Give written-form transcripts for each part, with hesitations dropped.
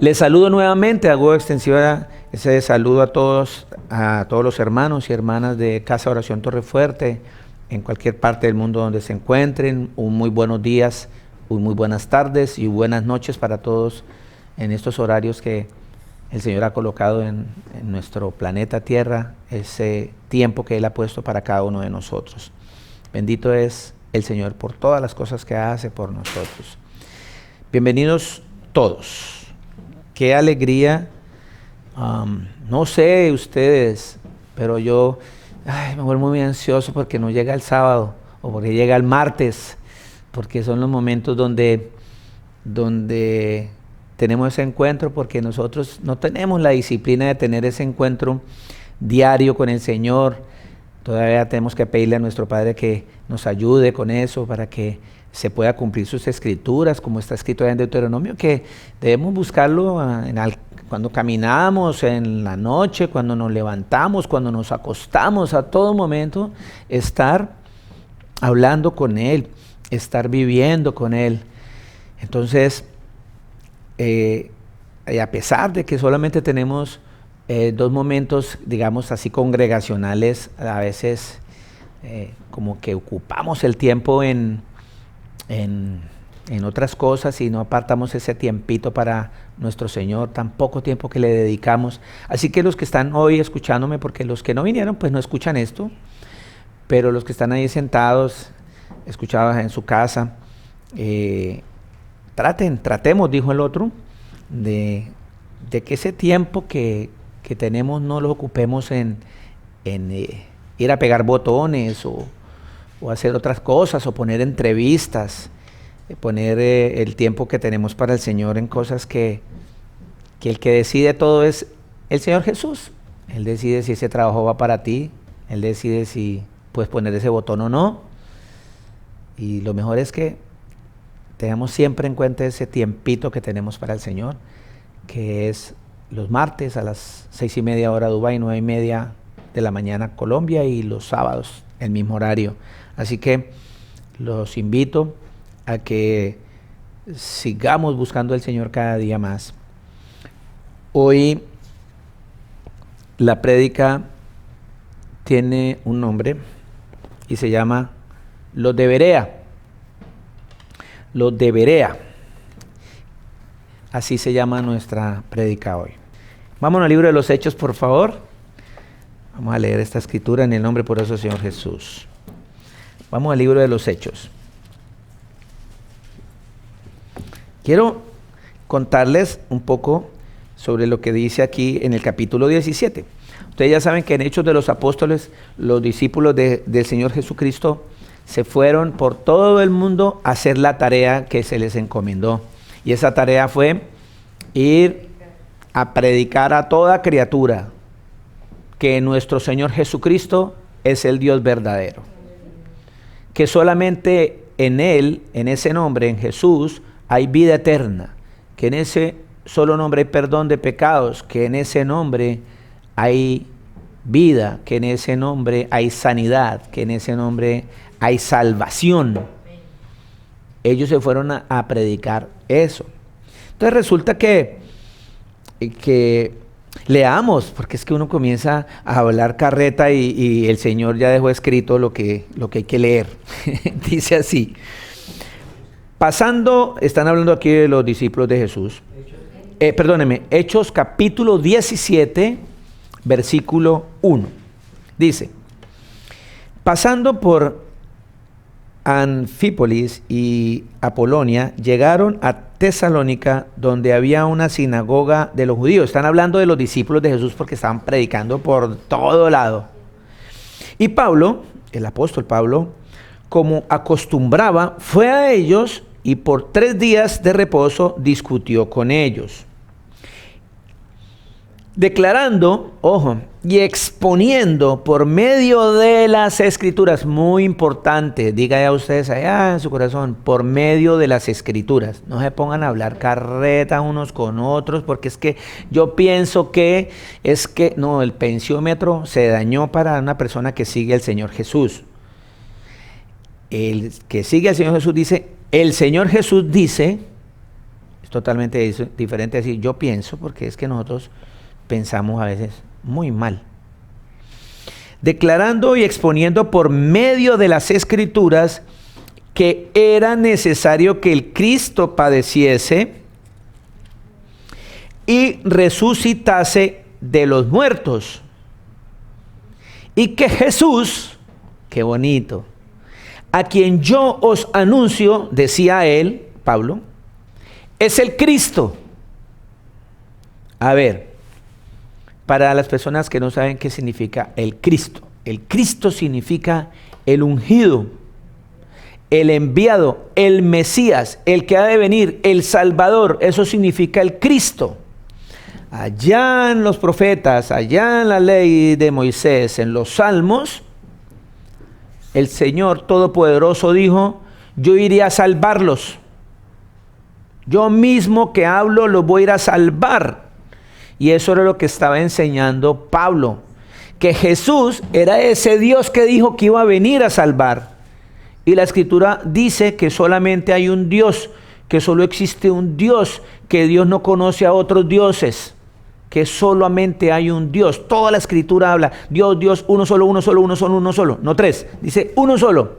Les saludo nuevamente, hago extensiva ese saludo a todos los hermanos y hermanas de Casa Oración Torrefuerte, en cualquier parte del mundo donde se encuentren. Un muy buenos días, muy buenas tardes y buenas noches para todos en estos horarios que el Señor ha colocado en nuestro planeta Tierra, ese tiempo que Él ha puesto para cada uno de nosotros. Bendito es el Señor por todas las cosas que hace por nosotros. Bienvenidos todos. Qué alegría, no sé ustedes, pero yo me vuelvo muy ansioso porque no llega el sábado o porque llega el martes, porque son los momentos donde tenemos ese encuentro, porque nosotros no tenemos la disciplina de tener ese encuentro diario con el Señor. Todavía tenemos que pedirle a nuestro Padre que nos ayude con eso para que se pueda cumplir sus escrituras, como está escrito en Deuteronomio, que debemos buscarlo cuando caminamos, en la noche, cuando nos levantamos, cuando nos acostamos, a todo momento, estar hablando con Él, estar viviendo con Él. Entonces, a pesar de que solamente tenemos 2 momentos, digamos así, congregacionales, a veces como que ocupamos el tiempo en otras cosas y no apartamos ese tiempito para nuestro Señor, tan poco tiempo que le dedicamos. Así que los que están hoy escuchándome, porque los que no vinieron pues no escuchan esto, pero los que están ahí sentados, escuchados en su casa, tratemos, dijo el otro, de que ese tiempo que tenemos no lo ocupemos en ir a pegar botones o hacer otras cosas, o poner entrevistas, poner el tiempo que tenemos para el Señor en cosas que el que decide todo es el Señor Jesús. Él decide si ese trabajo va para ti, Él decide si puedes poner ese botón o no, y lo mejor es que tengamos siempre en cuenta ese tiempito que tenemos para el Señor, que es los martes a las 6:30 hora Dubái, 9:30 de la mañana Colombia, y los sábados el mismo horario. Así que los invito a que sigamos buscando al Señor cada día más. Hoy la prédica tiene un nombre y se llama Los de Berea. Los de Berea. Así se llama nuestra prédica hoy. Vamos al libro de los Hechos, por favor. Vamos a leer esta escritura en el nombre poderoso del Señor Jesús. Vamos al libro de los Hechos. Quiero contarles un poco sobre lo que dice aquí en el capítulo 17. Ustedes ya saben que en Hechos de los Apóstoles, los discípulos del Señor Jesucristo se fueron por todo el mundo a hacer la tarea que se les encomendó. Y esa tarea fue ir a predicar a toda criatura que nuestro Señor Jesucristo es el Dios verdadero. Que solamente en Él, en ese nombre, en Jesús, hay vida eterna. Que en ese solo nombre hay perdón de pecados. Que en ese nombre hay vida. Que en ese nombre hay sanidad. Que en ese nombre hay salvación. Ellos se fueron a predicar eso. Entonces resulta que leamos, porque es que uno comienza a hablar carreta y el Señor ya dejó escrito lo que hay que leer. Dice así. Pasando, están hablando aquí de los discípulos de Jesús. Hechos capítulo 17, versículo 1. Dice: pasando por Anfípolis y Apolonia, llegaron a Tesalónica, donde había una sinagoga de los judíos. Están hablando de los discípulos de Jesús porque estaban predicando por todo lado. Y Pablo, el apóstol Pablo, como acostumbraba, fue a ellos y por 3 días de reposo discutió con ellos, declarando, y exponiendo por medio de las Escrituras. Muy importante, diga ya ustedes allá en su corazón, por medio de las Escrituras. No se pongan a hablar carreta unos con otros, porque es que yo pienso que no, el pensiómetro se dañó para una persona que sigue al Señor Jesús. El que sigue al Señor Jesús dice, el Señor Jesús dice, Es totalmente diferente decir yo pienso, porque es que nosotros pensamos a veces muy mal. Declarando y exponiendo por medio de las Escrituras que era necesario que el Cristo padeciese y resucitase de los muertos, y que Jesús, qué bonito, a quien yo os anuncio, decía él, Pablo, es el Cristo. A ver, para las personas que no saben qué significa el Cristo significa el ungido, el enviado, el Mesías, el que ha de venir, el Salvador. Eso significa el Cristo. Allá en los profetas, allá en la ley de Moisés, en los salmos, el Señor Todopoderoso dijo, yo iré a salvarlos. Yo mismo que hablo los voy a ir a salvar. Y eso era lo que estaba enseñando Pablo, que Jesús era ese Dios que dijo que iba a venir a salvar. Y la Escritura dice que solamente hay un Dios, que solo existe un Dios, que Dios no conoce a otros dioses, que solamente hay un Dios. Toda la Escritura habla, Dios, Dios, uno solo, uno solo, uno solo, uno solo, no tres, dice uno solo.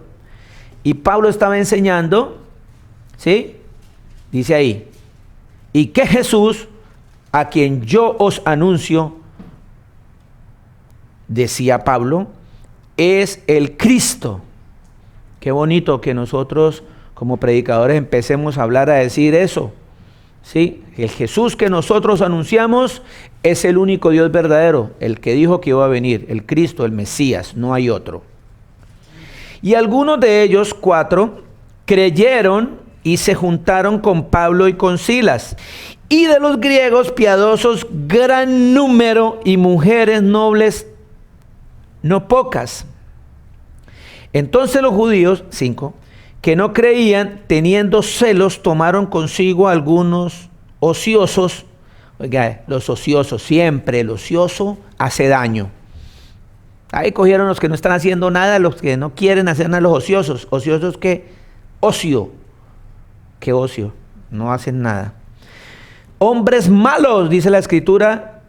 Y Pablo estaba enseñando, ¿sí? Dice ahí, y que Jesús, a quien yo os anuncio, decía Pablo, es el Cristo. Qué bonito que nosotros como predicadores empecemos a hablar, a decir eso. ¿Sí? El Jesús que nosotros anunciamos es el único Dios verdadero, el que dijo que iba a venir, el Cristo, el Mesías, no hay otro. Y algunos de ellos, 4, creyeron y se juntaron con Pablo y con Silas. Y de los griegos piadosos, gran número, y mujeres nobles, no pocas. Entonces los judíos, 5, que no creían, teniendo celos, tomaron consigo algunos ociosos. Oiga, los ociosos, siempre el ocioso hace daño. Ahí cogieron los que no están haciendo nada, los que no quieren hacer nada, los ociosos. ¿Ociosos qué? Ocio. ¿Qué ocio? No hacen nada. Hombres malos, dice la Escritura,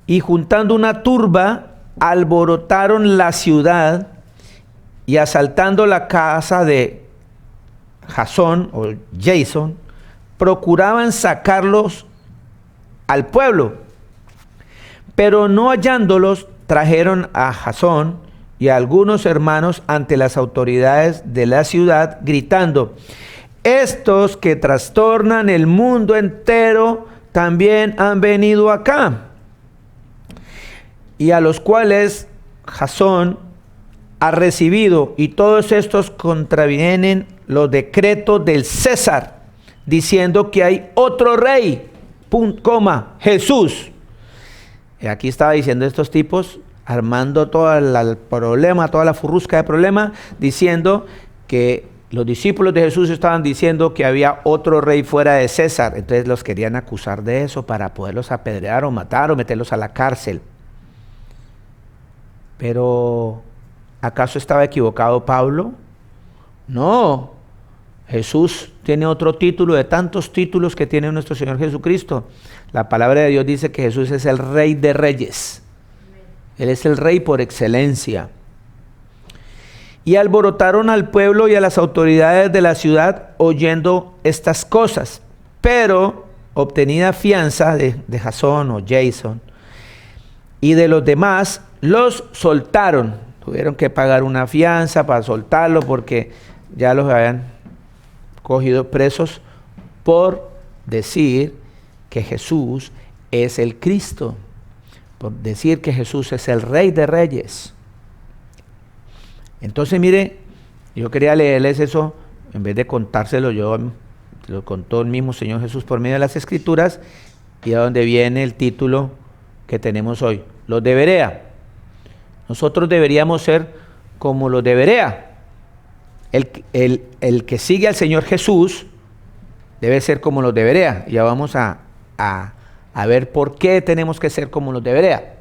y juntando una turba, alborotaron la ciudad y asaltando la casa de Jasón o Jason, procuraban sacarlos al pueblo, pero no hallándolos, trajeron a Jasón y a algunos hermanos ante las autoridades de la ciudad, gritando, estos que trastornan el mundo entero también han venido acá, y a los cuales Jasón ha recibido, y todos estos contravienen los decretos del César, diciendo que hay otro rey, Jesús. Y aquí estaba diciendo estos tipos, armando todo el problema, toda la furrusca de problema, diciendo que los discípulos de Jesús estaban diciendo que había otro rey fuera de César. Entonces los querían acusar de eso para poderlos apedrear o matar o meterlos a la cárcel. Pero ¿acaso estaba equivocado Pablo? No, Jesús tiene otro título de tantos títulos que tiene nuestro Señor Jesucristo. La palabra de Dios dice que Jesús es el Rey de Reyes. Él es el Rey por excelencia. Y alborotaron al pueblo y a las autoridades de la ciudad oyendo estas cosas. Pero obtenida fianza de Jasón o Jason y de los demás, los soltaron. Tuvieron que pagar una fianza para soltarlo porque ya los habían cogido presos por decir que Jesús es el Cristo, por decir que Jesús es el Rey de Reyes. Entonces mire, yo quería leerles eso, en vez de contárselo yo, lo contó el mismo Señor Jesús por medio de las Escrituras, y a donde viene el título que tenemos hoy, los de Berea. Nosotros deberíamos ser como los de Berea. El que sigue al Señor Jesús debe ser como los de Berea. Ya vamos a ver por qué tenemos que ser como los de Berea.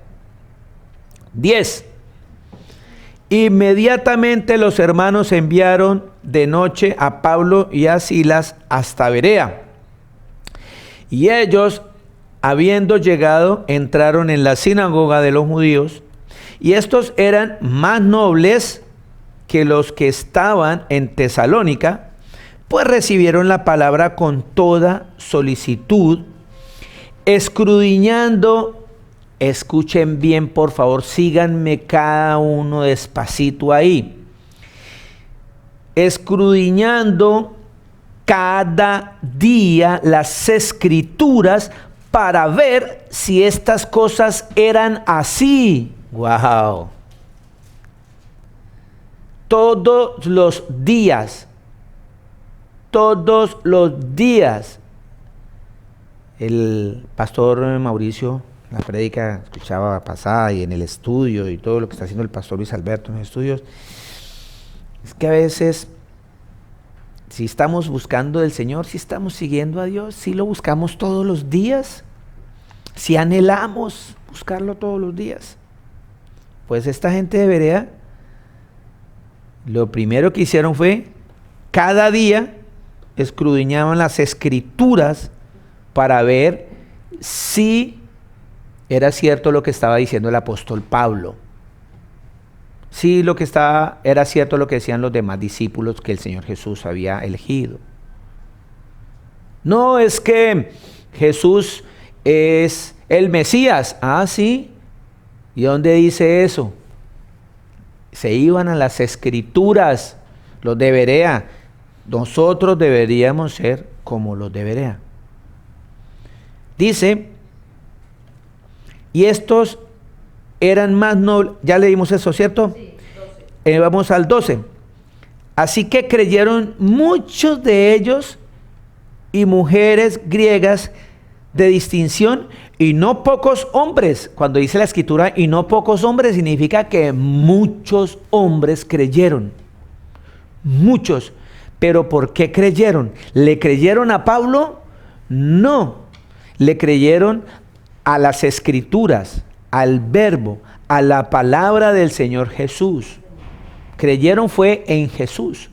10. Inmediatamente los hermanos enviaron de noche a Pablo y a Silas hasta Berea. Y ellos, habiendo llegado, entraron en la sinagoga de los judíos, y estos eran más nobles que los que estaban en Tesalónica, pues recibieron la palabra con toda solicitud, escudriñando. Escuchen bien, por favor, síganme cada uno despacito ahí. Escudriñando cada día las escrituras para ver si estas cosas eran así. ¡Wow! Todos los días. El pastor Mauricio, la prédica escuchaba pasada y en el estudio y todo lo que está haciendo el pastor Luis Alberto en los estudios, es que a veces, si estamos buscando del Señor, si estamos siguiendo a Dios, si lo buscamos todos los días, si anhelamos buscarlo todos los días, pues esta gente de Berea, lo primero que hicieron fue, cada día escudriñaban las escrituras para ver si era cierto lo que estaba diciendo el apóstol Pablo. Si lo que era cierto lo que decían los demás discípulos que el Señor Jesús había elegido. No es que Jesús es el Mesías. Ah, sí. ¿Y dónde dice eso? Se iban a las escrituras, los de Berea. Nosotros deberíamos ser como los de Berea. Dice, y estos eran más nobles. Ya leímos eso, ¿cierto? Sí, 12. Vamos al 12. Así que creyeron muchos de ellos y mujeres griegas de distinción y no pocos hombres. Cuando dice la escritura y no pocos hombres, significa que muchos hombres creyeron. Muchos. ¿Pero por qué creyeron? ¿Le creyeron a Pablo? No. Le creyeron a las escrituras, al verbo, a la palabra del Señor Jesús. Creyeron fue en Jesús.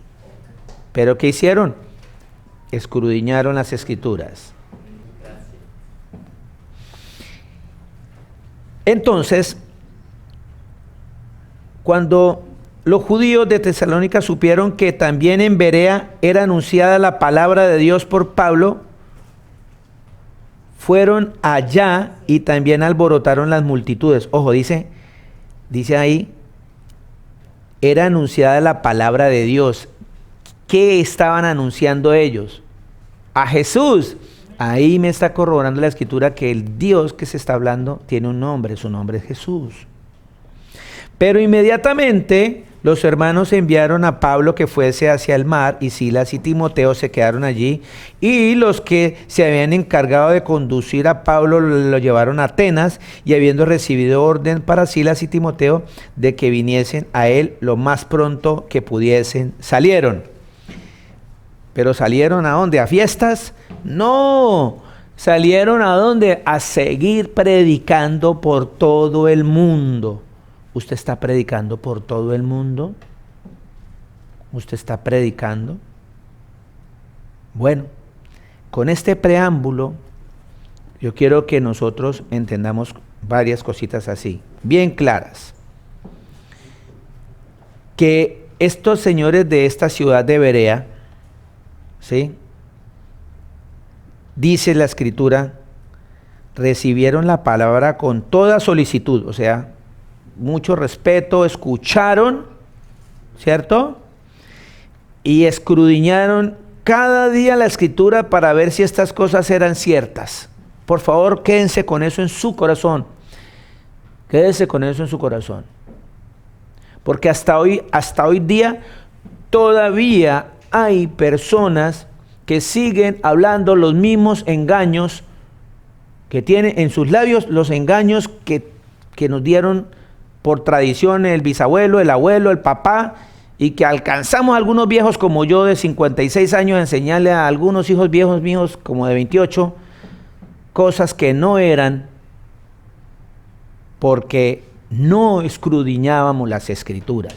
¿Pero qué hicieron? Escudriñaron las escrituras. Entonces, cuando los judíos de Tesalónica supieron que también en Berea era anunciada la palabra de Dios por Pablo, fueron allá y también alborotaron las multitudes. Ojo, dice ahí, era anunciada la palabra de Dios. ¿Qué estaban anunciando ellos? A Jesús. Ahí me está corroborando la escritura que el Dios que se está hablando tiene un nombre, su nombre es Jesús. Pero inmediatamente los hermanos enviaron a Pablo que fuese hacia el mar, y Silas y Timoteo se quedaron allí, y los que se habían encargado de conducir a Pablo lo llevaron a Atenas, y habiendo recibido orden para Silas y Timoteo de que viniesen a él lo más pronto que pudiesen, salieron. ¿Pero salieron a dónde? ¿A fiestas? No, salieron a dónde? A seguir predicando por todo el mundo. ¿Usted está predicando por todo el mundo? ¿Usted está predicando? Bueno, con este preámbulo, yo quiero que nosotros entendamos varias cositas así, bien claras. Que estos señores de esta ciudad de Berea, ¿sí?, dice la escritura, recibieron la palabra con toda solicitud, o sea, mucho respeto, escucharon, ¿cierto? Y escudriñaron cada día la escritura para ver si estas cosas eran ciertas. Por favor, quédense con eso en su corazón. Quédense con eso en su corazón. Porque hasta hoy día todavía hay personas que siguen hablando los mismos engaños, que tienen en sus labios los engaños que nos dieron por tradición el bisabuelo, el abuelo, el papá, y que alcanzamos algunos viejos como yo de 56 años a enseñarle a algunos hijos viejos míos como de 28, cosas que no eran, porque no escudriñábamos las escrituras,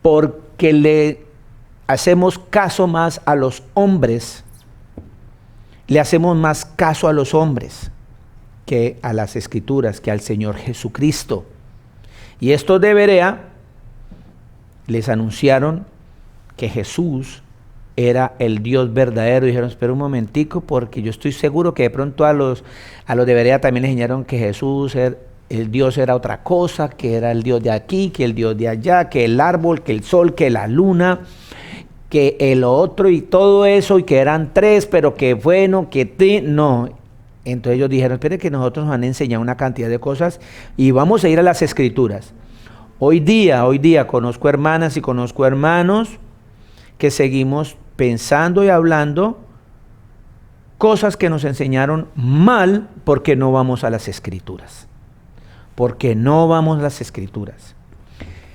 porque le hacemos caso más a los hombres le hacemos más caso a los hombres que a las Escrituras, que al Señor Jesucristo. Y estos de Berea les anunciaron que Jesús era el Dios verdadero. Dijeron, espera un momentico, porque yo estoy seguro que de pronto a los de Berea también les enseñaron que Jesús, el Dios era otra cosa, que era el Dios de aquí, que el Dios de allá, que el árbol, que el sol, que la luna, que el otro y todo eso, y que eran tres, pero que bueno, no. Entonces ellos dijeron, espere que nosotros nos han enseñado una cantidad de cosas y vamos a ir a las Escrituras. Hoy día conozco hermanas y conozco hermanos que seguimos pensando y hablando cosas que nos enseñaron mal porque no vamos a las Escrituras. Porque no vamos a las Escrituras.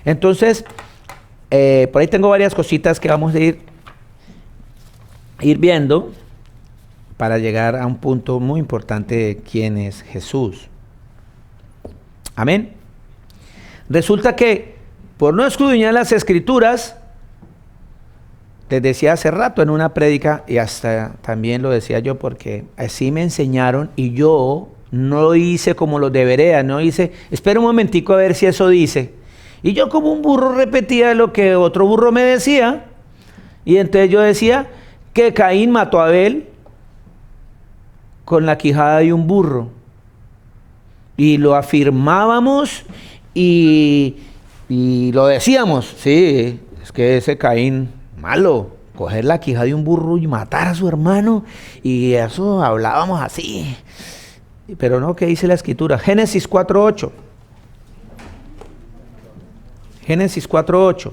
Entonces, por ahí tengo varias cositas que vamos a ir viendo para llegar a un punto muy importante de quién es Jesús. Amén. Resulta que por no escudriñar las Escrituras, les decía hace rato en una prédica, y hasta también lo decía yo porque así me enseñaron y yo no lo hice como lo debería, no hice, espera un momentico a ver si eso dice. Y yo como un burro repetía lo que otro burro me decía, y entonces yo decía que Caín mató a Abel con la quijada de un burro. Y lo afirmábamos y lo decíamos, sí, es que ese Caín malo, coger la quijada de un burro y matar a su hermano, y eso hablábamos así. Pero no, ¿qué dice la Escritura? Génesis 4:8. Génesis 4:8.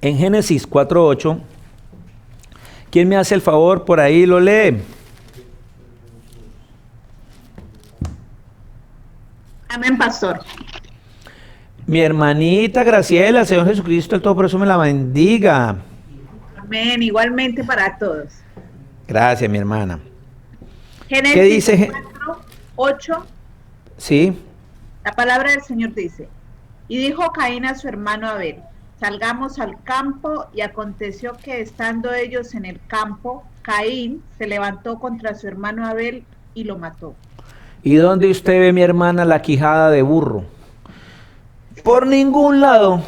En Génesis 4:8, ¿quién me hace el favor? Por ahí lo lee. Amén, pastor. Mi hermanita Graciela, Señor Jesucristo, el Todopoderoso me la bendiga. Amén, igualmente para todos. Gracias, mi hermana. Génesis ¿Qué dice? 4:8. Sí. La palabra del Señor dice: y dijo Caín a su hermano Abel, salgamos al campo, y aconteció que estando ellos en el campo, Caín se levantó contra su hermano Abel y lo mató. ¿Y dónde usted ve, mi hermana, la quijada de burro? Por ningún lado.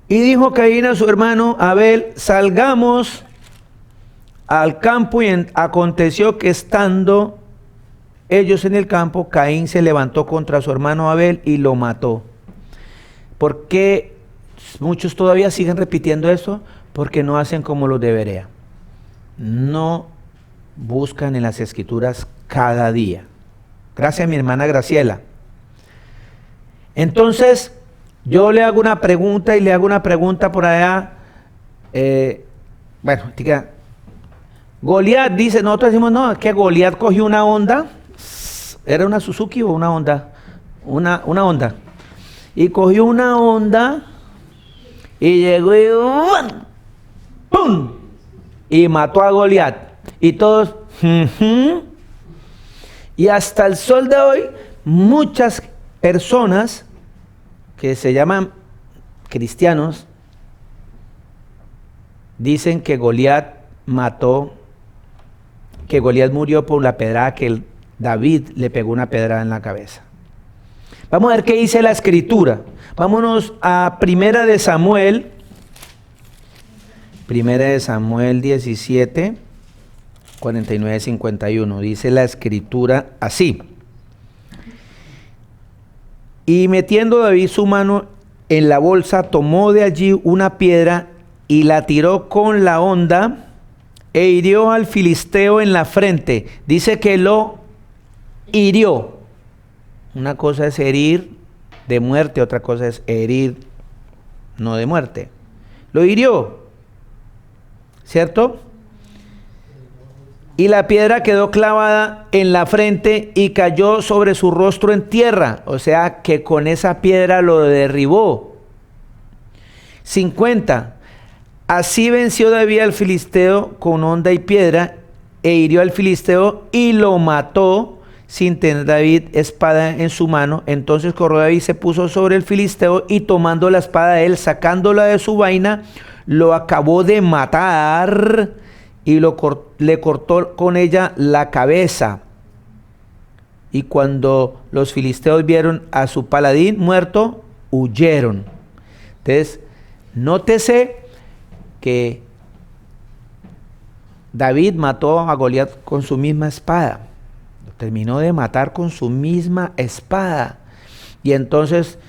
Y dijo Caín a su hermano Abel, salgamos al campo, y aconteció que estando ellos en el campo, Caín se levantó contra su hermano Abel y lo mató. ¿Por qué muchos todavía siguen repitiendo esto? Porque no hacen como los debería. No buscan en las Escrituras cada día. Gracias, mi hermana Graciela. Entonces, yo le hago una pregunta y le hago una pregunta por allá. Bueno, diga, Goliat dice, nosotros decimos, no, es que Goliat cogió una Honda. ¿Era una Suzuki o una Honda? Una Honda. Y cogió una Honda y llegó y ¡pum! Y mató a Goliat. Y todos, y hasta el sol de hoy, muchas personas que se llaman cristianos dicen que Goliat murió por la pedrada que David le pegó una pedrada en la cabeza. Vamos a ver qué dice la Escritura. Vámonos a Primera de Samuel 17, 49, 51. Dice la Escritura así: y metiendo David su mano en la bolsa, tomó de allí una piedra y la tiró con la honda e hirió al filisteo en la frente. Dice que lo hirió. Una cosa es herir de muerte, otra cosa es herir no de muerte. Lo hirió, ¿cierto? Y la piedra quedó clavada en la frente y cayó sobre su rostro en tierra. O sea que con esa piedra lo derribó. 50. Así venció David al filisteo con honda y piedra, e hirió al filisteo y lo mató sin tener David espada en su mano. Entonces corrió David, se puso sobre el filisteo y tomando la espada de él, sacándola de su vaina, lo acabó de matar y le cortó con ella la cabeza. Y cuando los filisteos vieron a su paladín muerto, huyeron. Entonces, nótese que David mató a Goliat con su misma espada. Lo terminó de matar con su misma espada. Y entonces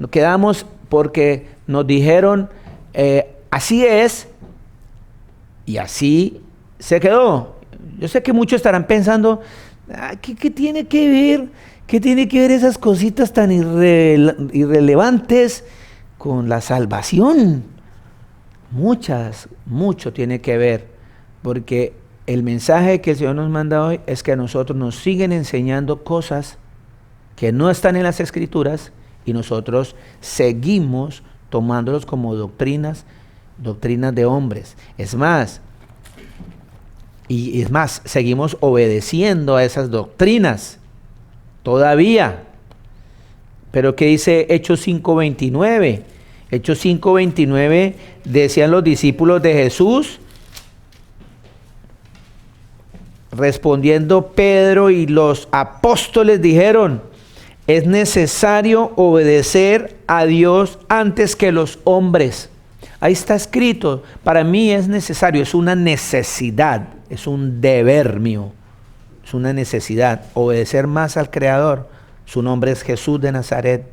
quedamos porque nos dijeron, así es, y así se quedó. Yo sé que muchos estarán pensando, ¿qué tiene que ver? ¿Qué tiene que ver esas cositas tan irrelevantes con la salvación? Mucho tiene que ver, porque el mensaje que el Señor nos manda hoy es que a nosotros nos siguen enseñando cosas que no están en las Escrituras y nosotros seguimos tomándolos como doctrinas de hombres. Es más, seguimos obedeciendo a esas doctrinas todavía. Pero ¿qué dice Hechos 5:29? Hechos 5:29 decían los discípulos de Jesús, respondiendo Pedro y los apóstoles dijeron, es necesario obedecer a Dios antes que los hombres. Ahí está escrito, para mí es necesario, es una necesidad, es un deber mío, es una necesidad, obedecer más al Creador. Su nombre es Jesús de Nazaret,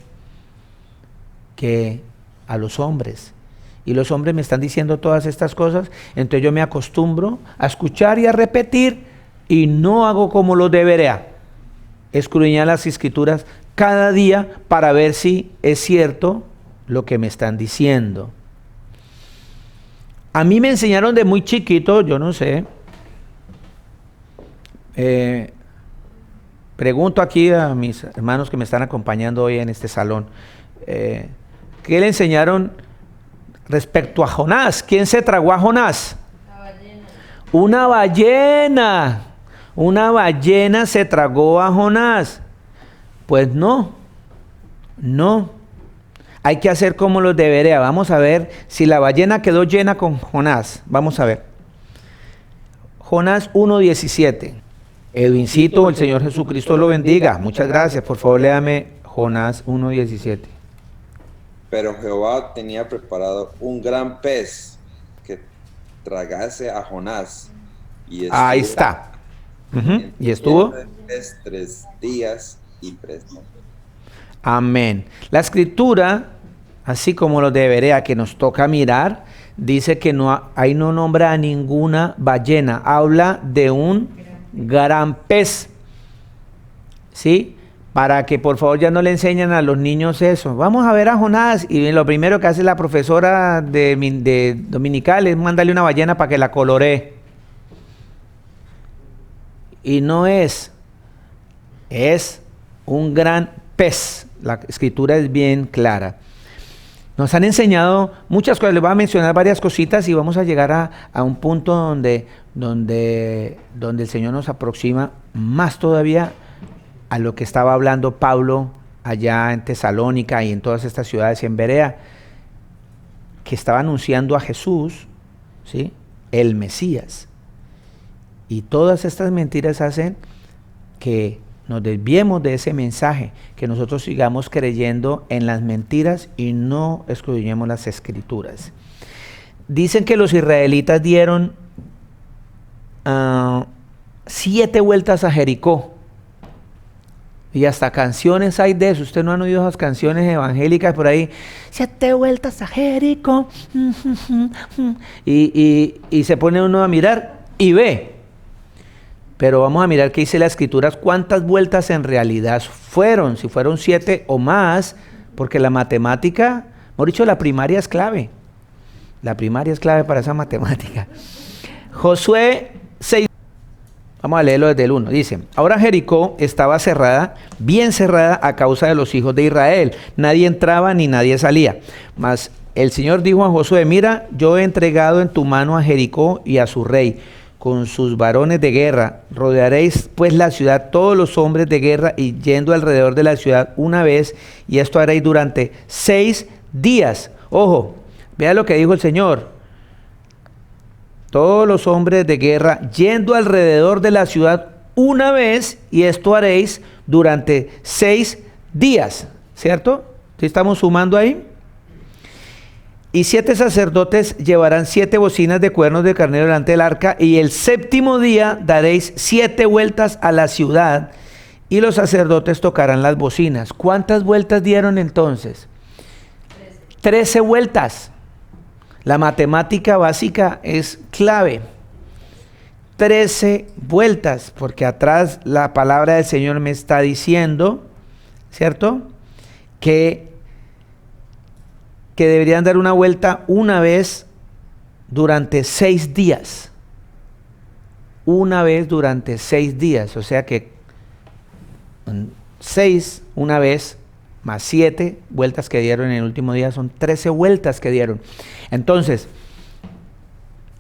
que a los hombres. Y los hombres me están diciendo todas estas cosas, entonces yo me acostumbro a escuchar y a repetir y no hago como lo debería. Escudriñar las Escrituras cada día para ver si es cierto lo que me están diciendo. A mí me enseñaron de muy chiquito, yo no sé, pregunto aquí a mis hermanos que me están acompañando hoy en este salón, ¿qué le enseñaron respecto a Jonás? ¿Quién se tragó a Jonás? La ballena. Una ballena se tragó a Jonás. Pues no. Hay que hacer como los debería. Vamos a ver si la ballena quedó llena con Jonás. Vamos a ver. Jonás 1:17. Edwincito, el Señor Jesucristo lo bendiga. Muchas gracias. Por favor, léame Jonás 1:17. Pero Jehová tenía preparado un gran pez que tragase a Jonás. Y ahí está. ¿Y estuvo? 3 días y 3 noches. Amén. La Escritura, así como lo debería, que nos toca mirar, dice que ahí no nombra a ninguna ballena, habla de un gran pez. ¿Sí? Para que por favor ya no le enseñen a los niños eso. Vamos a ver a Jonás y lo primero que hace la profesora de dominical es mandarle una ballena para que la coloree. Y no es un gran pez. La Escritura es bien clara. Nos han enseñado muchas cosas, les voy a mencionar varias cositas y vamos a llegar a un punto donde el Señor nos aproxima más todavía a lo que estaba hablando Pablo allá en Tesalónica y en todas estas ciudades y en Berea, que estaba anunciando a Jesús, ¿sí?, el Mesías. Y todas estas mentiras hacen que nos desviemos de ese mensaje, que nosotros sigamos creyendo en las mentiras y no escudriñemos las Escrituras. Dicen que los israelitas dieron 7 vueltas a Jericó. Y hasta canciones hay de eso. Usted no han oído esas canciones evangélicas por ahí. 7 vueltas a Jericó. Y se pone uno a mirar y ve. Pero vamos a mirar qué dice la Escritura, cuántas vueltas en realidad fueron, si fueron 7 o más, porque la matemática, mejor dicho, la primaria es clave. La primaria es clave para esa matemática. Josué 6, vamos a leerlo desde el 1, dice, ahora Jericó estaba cerrada, bien cerrada a causa de los hijos de Israel. Nadie entraba ni nadie salía. Mas el Señor dijo a Josué, mira, yo he entregado en tu mano a Jericó y a su rey, con sus varones de guerra. Rodearéis pues la ciudad todos los hombres de guerra y yendo alrededor de la ciudad una vez, y esto haréis durante 6 días. Ojo, vea lo que dijo el Señor. Todos los hombres de guerra yendo alrededor de la ciudad una vez, y esto haréis durante 6 días, ¿cierto? ¿Sí estamos sumando ahí? Y 7 sacerdotes llevarán 7 bocinas de cuernos de carnero delante del arca, y el 7º día daréis 7 vueltas a la ciudad, y los sacerdotes tocarán las bocinas. ¿Cuántas vueltas dieron entonces? 13 vueltas. La matemática básica es clave. 13 vueltas, porque atrás la palabra del Señor me está diciendo, ¿cierto?, que deberían dar una vuelta una vez durante 6 días. Una vez durante 6 días. O sea que 6 una vez más 7 vueltas que dieron en el último día, son 13 vueltas que dieron. Entonces,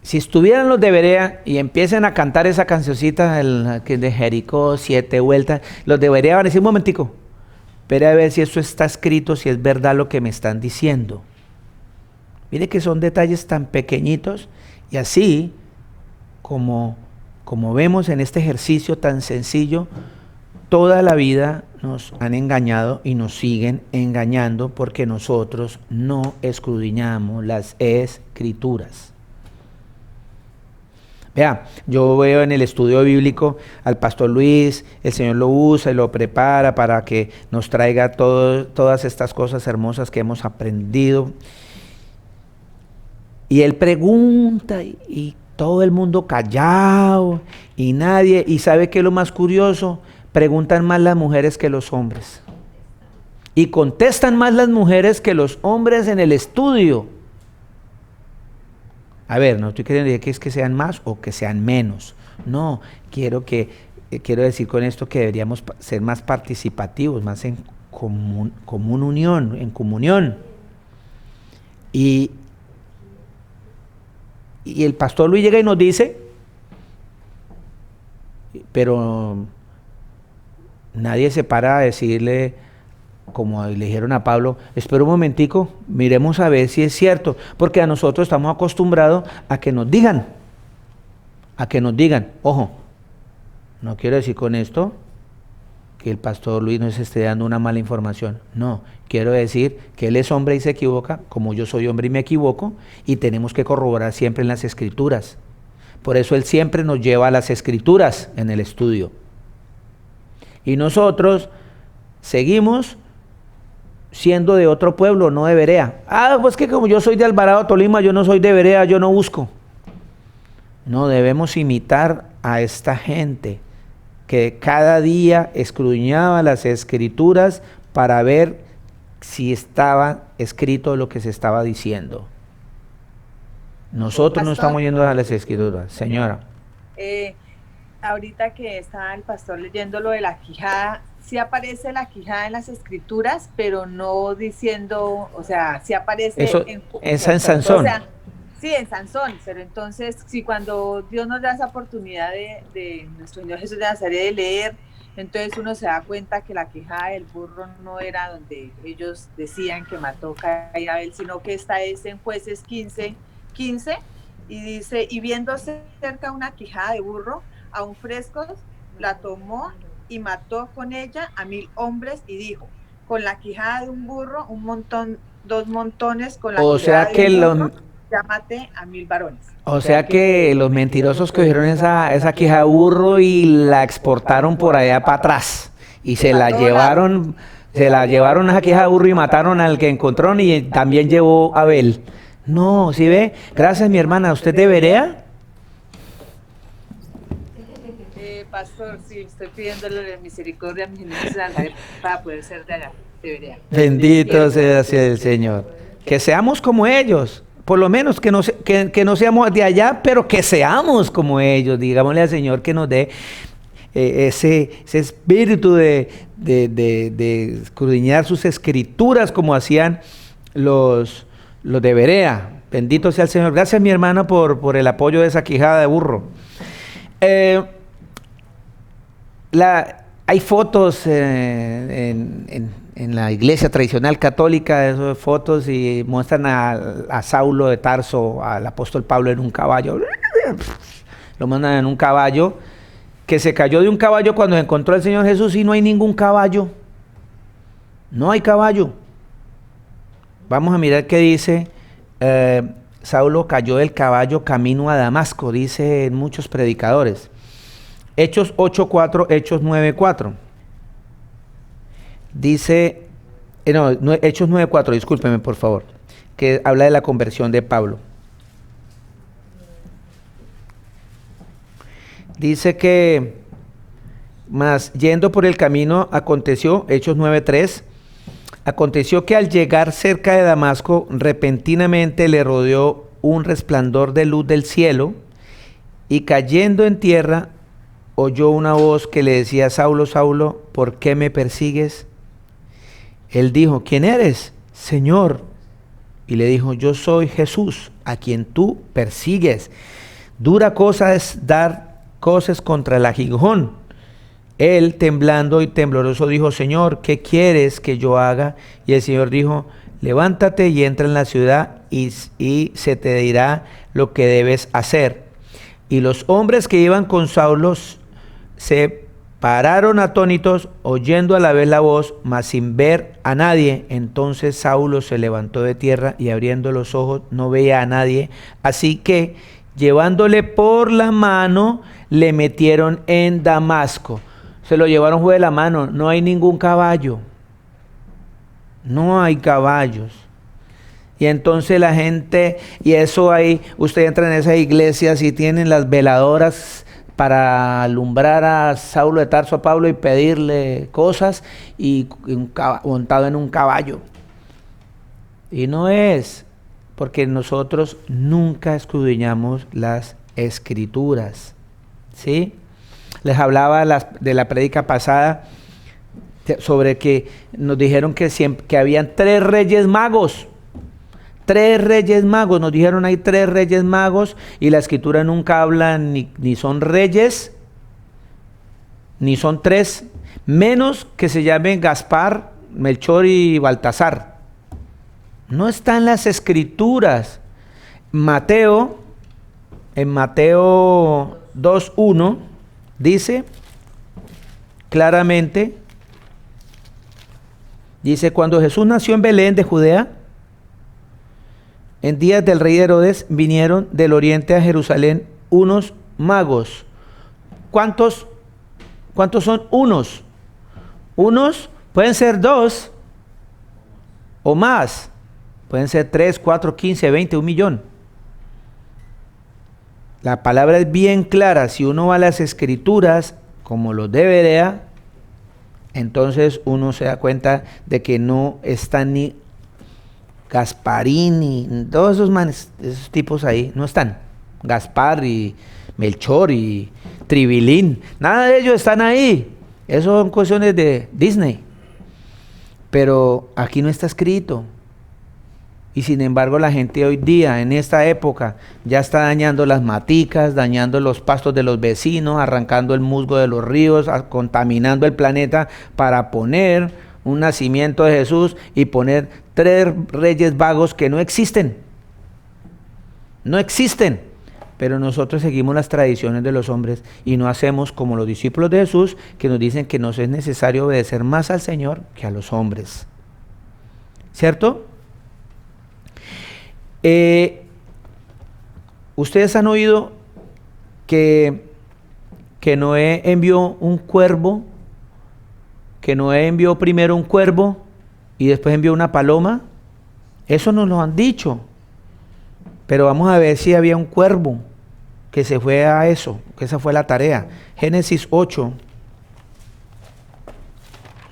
si estuvieran los de Berea y empiezan a cantar esa cancioncita de Jericó, 7 vueltas, los de Berea van a decir, un momentico, espera a ver si eso está escrito, si es verdad lo que me están diciendo. Mire que son detalles tan pequeñitos, y así como vemos en este ejercicio tan sencillo, toda la vida nos han engañado y nos siguen engañando porque nosotros no escudriñamos las Escrituras. Vea, yo veo en el estudio bíblico al pastor Luis, el Señor lo usa y lo prepara para que nos traiga todas estas cosas hermosas que hemos aprendido. Y él pregunta y todo el mundo callado y nadie, y ¿sabe qué es lo más curioso? Preguntan más las mujeres que los hombres. Y contestan más las mujeres que los hombres en el estudio. A ver, no estoy queriendo decir que es que sean más o que sean menos. No, quiero decir con esto que deberíamos ser más participativos, más en unión, en comunión. Y el pastor Luis llega y nos dice, pero nadie se para a decirle, como le dijeron a Pablo, espera un momentico, miremos a ver si es cierto, porque a nosotros estamos acostumbrados a que nos digan, ojo, no quiero decir con esto que el pastor Luis nos esté dando una mala información, no, quiero decir que él es hombre y se equivoca, como yo soy hombre y me equivoco, y tenemos que corroborar siempre en las Escrituras. Por eso él siempre nos lleva a las Escrituras en el estudio. Y nosotros seguimos siendo de otro pueblo, no de Berea. Pues que como yo soy de Alvarado, Tolima, yo no soy de Berea, yo no busco. No, debemos imitar a esta gente que cada día escudriñaba las Escrituras para ver si estaba escrito lo que se estaba diciendo. Nosotros no estamos yendo a las Escrituras, señora. Ahorita que está el pastor leyendo lo de la quijada, sí aparece la quijada en las Escrituras, pero no diciendo, o sea, sí aparece eso, esa en Sansón. O sea, sí, en Sansón, pero entonces, sí, cuando Dios nos da esa oportunidad de nuestro Señor Jesús de Nazaret de leer, entonces uno se da cuenta que la quijada del burro no era donde ellos decían que mató Caín y Abel, sino que esta es en Jueces 15, y dice, y viéndose cerca una quijada de burro, aún frescos, la tomó y mató con ella a 1000 hombres, y dijo, con la quijada de un burro, 2 montones, con la quijada de un burro, ya maté a 1000 varones. O sea que los mentirosos cogieron esa quijada de burro y la exportaron por allá para atrás, y se la llevaron esa quijada de burro y mataron al que encontraron, y también llevó a Abel. No, ¿sí ve? Gracias, mi hermana. ¿Usted de Berea? Pastor, sí, estoy pidiéndole misericordia a mis niños para poder ser de allá, de Berea. Bendito sea el Señor. Que seamos como ellos, por lo menos que no seamos de allá, pero que seamos como ellos. Digámosle al Señor que nos dé ese espíritu de escudriñar sus Escrituras como hacían los los de Berea. Bendito sea el Señor. Gracias, mi hermana, por el apoyo de esa quijada de burro. Hay fotos en la iglesia tradicional católica, de esas fotos, y muestran a Saulo de Tarso, al apóstol Pablo en un caballo. Lo mandan en un caballo, que se cayó de un caballo cuando se encontró al Señor Jesús, y no hay ningún caballo. No hay caballo. Vamos a mirar qué dice. Saulo cayó del caballo camino a Damasco, dice en muchos predicadores. Hechos 8:4, Hechos 9:4. Dice, Hechos 9:4, discúlpeme por favor, que habla de la conversión de Pablo. Dice que, mas yendo por el camino aconteció, Hechos 9:3, aconteció que al llegar cerca de Damasco, repentinamente le rodeó un resplandor de luz del cielo, y cayendo en tierra, oyó una voz que le decía: Saulo, Saulo, ¿por qué me persigues? Él dijo: ¿quién eres, Señor? Y le dijo: yo soy Jesús, a quien tú persigues. Dura cosa es dar cosas contra el aguijón. Él, temblando y tembloroso, dijo: Señor, ¿qué quieres que yo haga? Y el Señor dijo: levántate y entra en la ciudad, y se te dirá lo que debes hacer. Y los hombres que iban con Saulo se pararon atónitos, oyendo a la vez la voz, mas sin ver a nadie. Entonces Saulo se levantó de tierra, y abriendo los ojos no veía a nadie. Así que, llevándole por la mano, le metieron en Damasco. Se lo llevaron de la mano. No hay ningún caballo. No hay caballos. Y entonces la gente, y eso ahí, usted entra en esas iglesias y tienen las veladoras para alumbrar a Saulo de Tarso, a Pablo, y pedirle cosas, y montado en un caballo. Y no es, porque nosotros nunca escudriñamos las Escrituras, ¿sí? Les hablaba de la prédica pasada sobre que nos dijeron que habían 3 reyes magos. 3 reyes magos, nos dijeron hay 3 reyes magos, y la Escritura nunca habla ni son reyes, ni son 3, menos que se llamen Gaspar, Melchor y Baltasar. No están las Escrituras. En Mateo 2:1 dice claramente, dice: cuando Jesús nació en Belén de Judea, en días del rey Herodes, vinieron del oriente a Jerusalén unos magos. ¿Cuántos son unos? Unos pueden ser 2 o más. Pueden ser 3, 4, 15, 20, 1 millón. La palabra es bien clara. Si uno va a las Escrituras, como lo debería, entonces uno se da cuenta de que no están ni Gasparín y todos esos manes, esos tipos ahí, no están. Gaspar y Melchor y Tribilín, nada de ellos están ahí. Eso son cuestiones de Disney. Pero aquí no está escrito. Y sin embargo la gente hoy día, en esta época, ya está dañando las maticas, dañando los pastos de los vecinos, arrancando el musgo de los ríos, contaminando el planeta para poner un nacimiento de Jesús y poner 3 reyes vagos que no existen. No existen. Pero nosotros seguimos las tradiciones de los hombres y no hacemos como los discípulos de Jesús, que nos dicen que nos es necesario obedecer más al Señor que a los hombres. ¿Cierto? Ustedes han oído que Noé envió un cuervo, que Noé envió primero un cuervo y después envió una paloma. Eso nos lo han dicho. Pero vamos a ver si había un cuervo que se fue a eso, que esa fue la tarea. Génesis 8.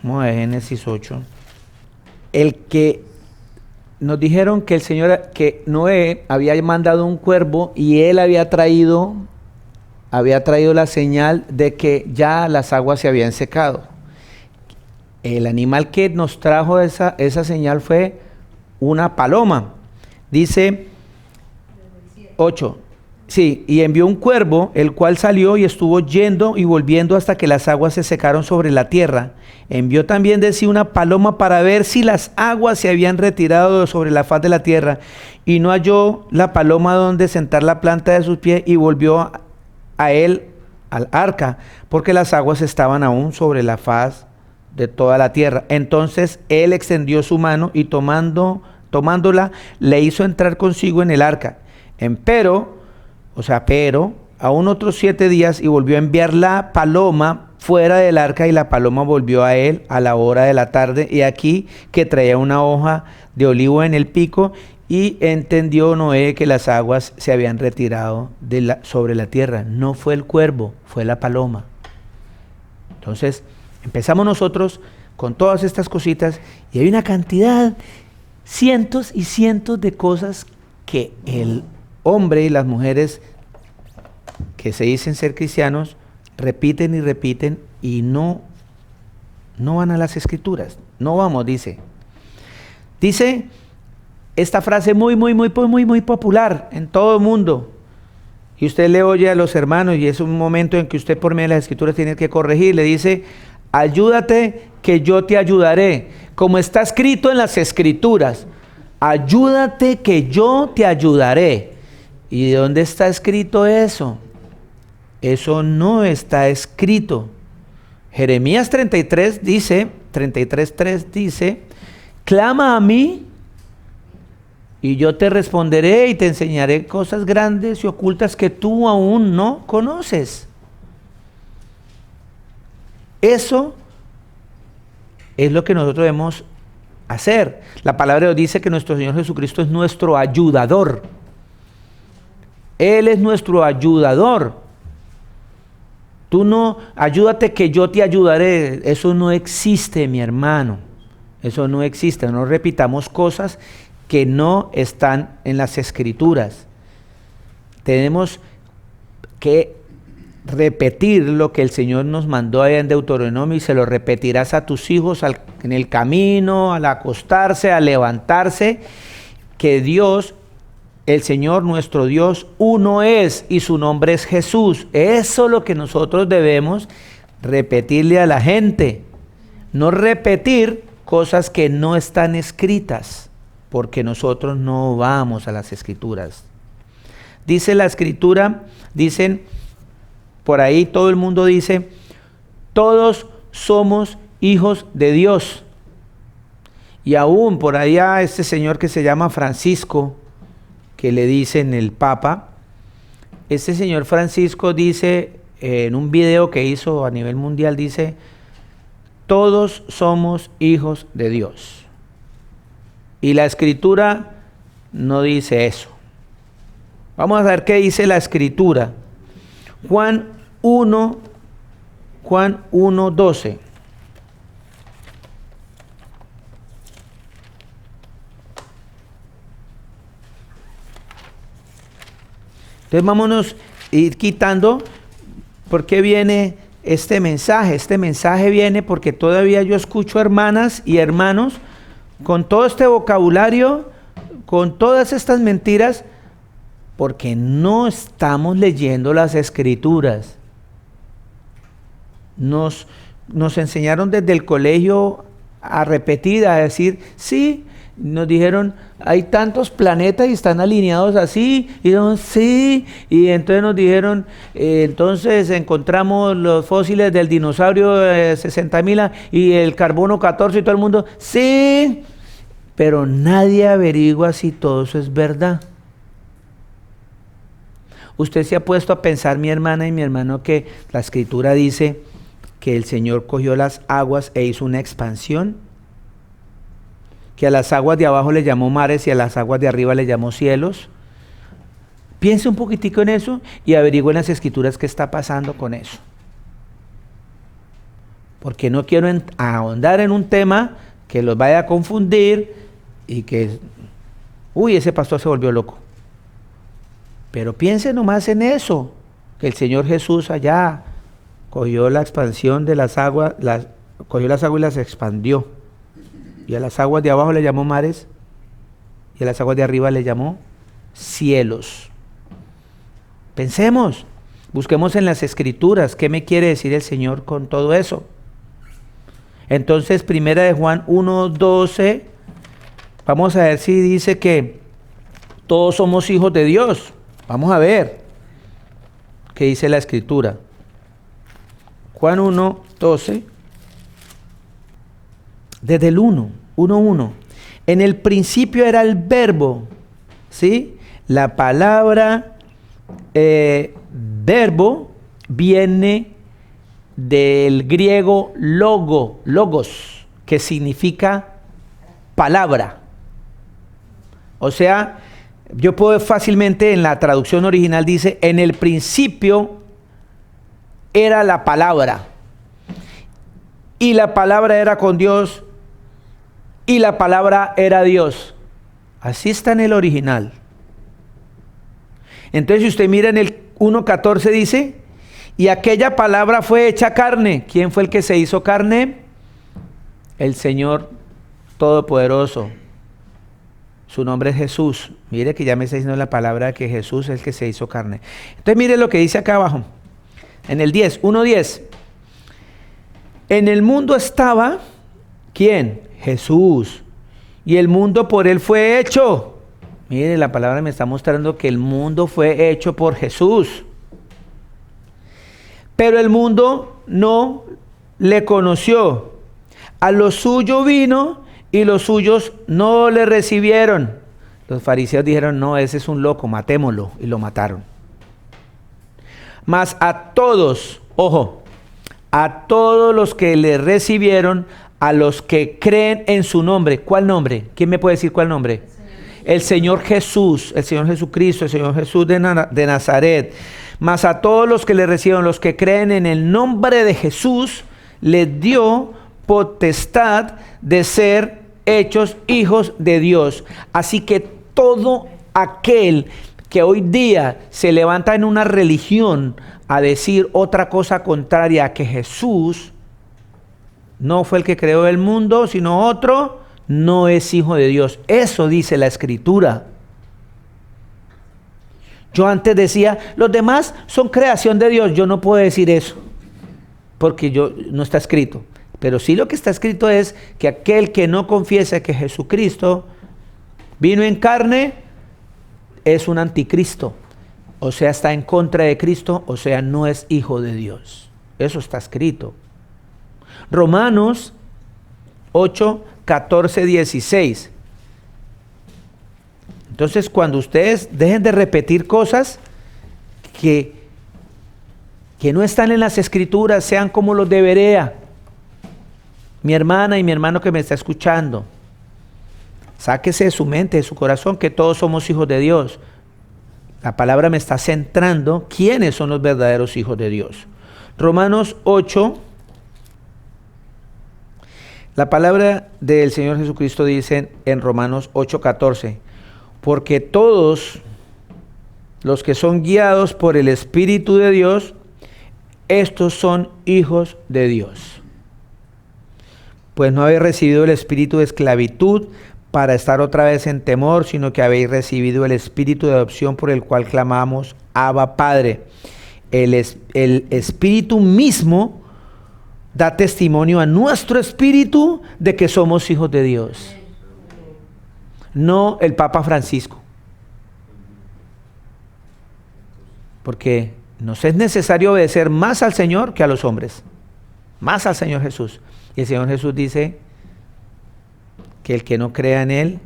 Vamos a ver Génesis 8. El que nos dijeron que que Noé había mandado un cuervo y él había traído la señal de que ya las aguas se habían secado. El animal que nos trajo esa señal fue una paloma. Dice 8. Sí, y envió un cuervo, el cual salió y estuvo yendo y volviendo hasta que las aguas se secaron sobre la tierra. Envió también de sí una paloma para ver si las aguas se habían retirado sobre la faz de la tierra. Y no halló la paloma donde sentar la planta de sus pies, y volvió a él al arca, porque las aguas estaban aún sobre la faz de toda la tierra. Entonces él extendió su mano y tomándola, le hizo entrar consigo en el arca. Pero aún otros 7 días, y volvió a enviar la paloma fuera del arca, y la paloma volvió a él a la hora de la tarde, y aquí que traía una hoja de olivo en el pico, y entendió Noé que las aguas se habían retirado sobre la tierra. No fue el cuervo, fue la paloma. Entonces, empezamos nosotros con todas estas cositas, y hay una cantidad, cientos y cientos de cosas que el hombre y las mujeres que se dicen ser cristianos repiten y repiten, y no van a las escrituras. No vamos, dice esta frase muy popular en todo el mundo, y usted le oye a los hermanos, y es un momento en que usted por medio de las escrituras tiene que corregir. Le dice: ayúdate que yo te ayudaré, como está escrito en las escrituras. Ayúdate que yo te ayudaré. ¿Y de dónde está escrito eso? Eso no está escrito. Jeremías 33 dice, 33:3 dice: clama a mí y yo te responderé y te enseñaré cosas grandes y ocultas que tú aún no conoces. Eso es lo que nosotros debemos hacer. La palabra de Dios dice que nuestro Señor Jesucristo es nuestro ayudador. Él es nuestro ayudador. Tú no, ayúdate que yo te ayudaré. Eso no existe, mi hermano. Eso no existe. No repitamos cosas que no están en las escrituras. Tenemos que repetir lo que el Señor nos mandó allá en Deuteronomio, y se lo repetirás a tus hijos en el camino, al acostarse, al levantarse, que Dios, el Señor nuestro Dios, uno es, y su nombre es Jesús. Eso es lo que nosotros debemos repetirle a la gente, no repetir cosas que no están escritas, porque nosotros no vamos a las escrituras. Dice la escritura, dicen por ahí, todo el mundo dice: todos somos hijos de Dios. Y aún por allá este señor que se llama Francisco, que le dicen el Papa, este señor Francisco dice en un video que hizo a nivel mundial, dice: todos somos hijos de Dios. Y la escritura no dice eso. Vamos a ver qué dice la escritura. Juan 1:12. Entonces vámonos a ir quitando. ¿Por qué viene este mensaje? Este mensaje viene porque todavía yo escucho hermanas y hermanos con todo este vocabulario, con todas estas mentiras, porque no estamos leyendo las escrituras. Nos enseñaron desde el colegio a repetir, a decir: sí, nos dijeron, hay tantos planetas y están alineados así, y dijimos, sí, y entonces nos dijeron, entonces encontramos los fósiles del dinosaurio 60.000 y el carbono 14, y todo el mundo, sí, pero nadie averigua si todo eso es verdad. Usted se ha puesto a pensar, mi hermana y mi hermano, que la escritura dice que el Señor cogió las aguas e hizo una expansión, que a las aguas de abajo le llamó mares y a las aguas de arriba le llamó cielos. Piense un poquitico en eso y averigüe en las escrituras qué está pasando con eso. Porque no quiero ahondar en un tema que los vaya a confundir y que, ese pastor se volvió loco. Pero piense nomás en eso, que el Señor Jesús allá cogió la expansión de las aguas, cogió las aguas y las expandió. Y a las aguas de abajo le llamó mares y a las aguas de arriba le llamó cielos. Pensemos, busquemos en las Escrituras, ¿qué me quiere decir el Señor con todo eso? Entonces, primera de Juan 1:12, vamos a ver si dice que todos somos hijos de Dios. Vamos a ver qué dice la Escritura. Juan 1:12, desde el 1:1. En el principio era el verbo, ¿sí? La palabra verbo viene del griego logos, que significa palabra. O sea, yo puedo fácilmente, en la traducción original dice, en el principio era la palabra, y la palabra era con Dios, y la palabra era Dios. Así está en el original. Entonces, si usted mira en el 1:14 dice, y aquella palabra fue hecha carne. ¿Quién fue el que se hizo carne? El Señor Todopoderoso. Su nombre es Jesús. Mire que ya me está diciendo la palabra que Jesús es el que se hizo carne. Entonces mire lo que dice acá abajo. En el 1:10. En el mundo estaba, ¿quién? Jesús. Y el mundo por él fue hecho. Mire, la palabra me está mostrando que el mundo fue hecho por Jesús. Pero el mundo no le conoció. A lo suyo vino y los suyos no le recibieron. Los fariseos dijeron, no, ese es un loco, matémoslo. Y lo mataron. Mas a todos, ojo, a todos los que le recibieron, a los que creen en su nombre. ¿Cuál nombre? ¿Quién me puede decir cuál nombre? El Señor Jesús, el Señor Jesucristo, el Señor Jesús de Nazaret. Mas a todos los que le recibieron, los que creen en el nombre de Jesús, les dio potestad de ser hechos hijos de Dios. Así que todo aquel que hoy día se levanta en una religión a decir otra cosa contraria a que Jesús no fue el que creó el mundo, sino otro, no es hijo de Dios. Eso dice la Escritura. Yo antes decía, los demás son creación de Dios. Yo no puedo decir eso, porque no está escrito. Pero sí lo que está escrito es que aquel que no confiesa que Jesucristo vino en carne es un anticristo. O sea, está en contra de Cristo, o sea, no es hijo de Dios. Eso está escrito. Romanos 8, 14, 16. Entonces, cuando ustedes dejen de repetir cosas que no están en las Escrituras, sean como los de Berea. Mi hermana y mi hermano que me está escuchando, sáquese de su mente, de su corazón, que todos somos hijos de Dios. La palabra me está centrando quiénes son los verdaderos hijos de Dios. Romanos 8, la palabra del Señor Jesucristo dice en Romanos 8:14, porque todos los que son guiados por el Espíritu de Dios, estos son hijos de Dios. Pues no habéis recibido el espíritu de esclavitud para estar otra vez en temor, sino que habéis recibido el espíritu de adopción por el cual clamamos, Abba Padre. El Espíritu mismo da testimonio a nuestro espíritu de que somos hijos de Dios. No el Papa Francisco. Porque nos es necesario obedecer más al Señor que a los hombres. Más al Señor Jesús. Y el Señor Jesús dice que el que no crea en Él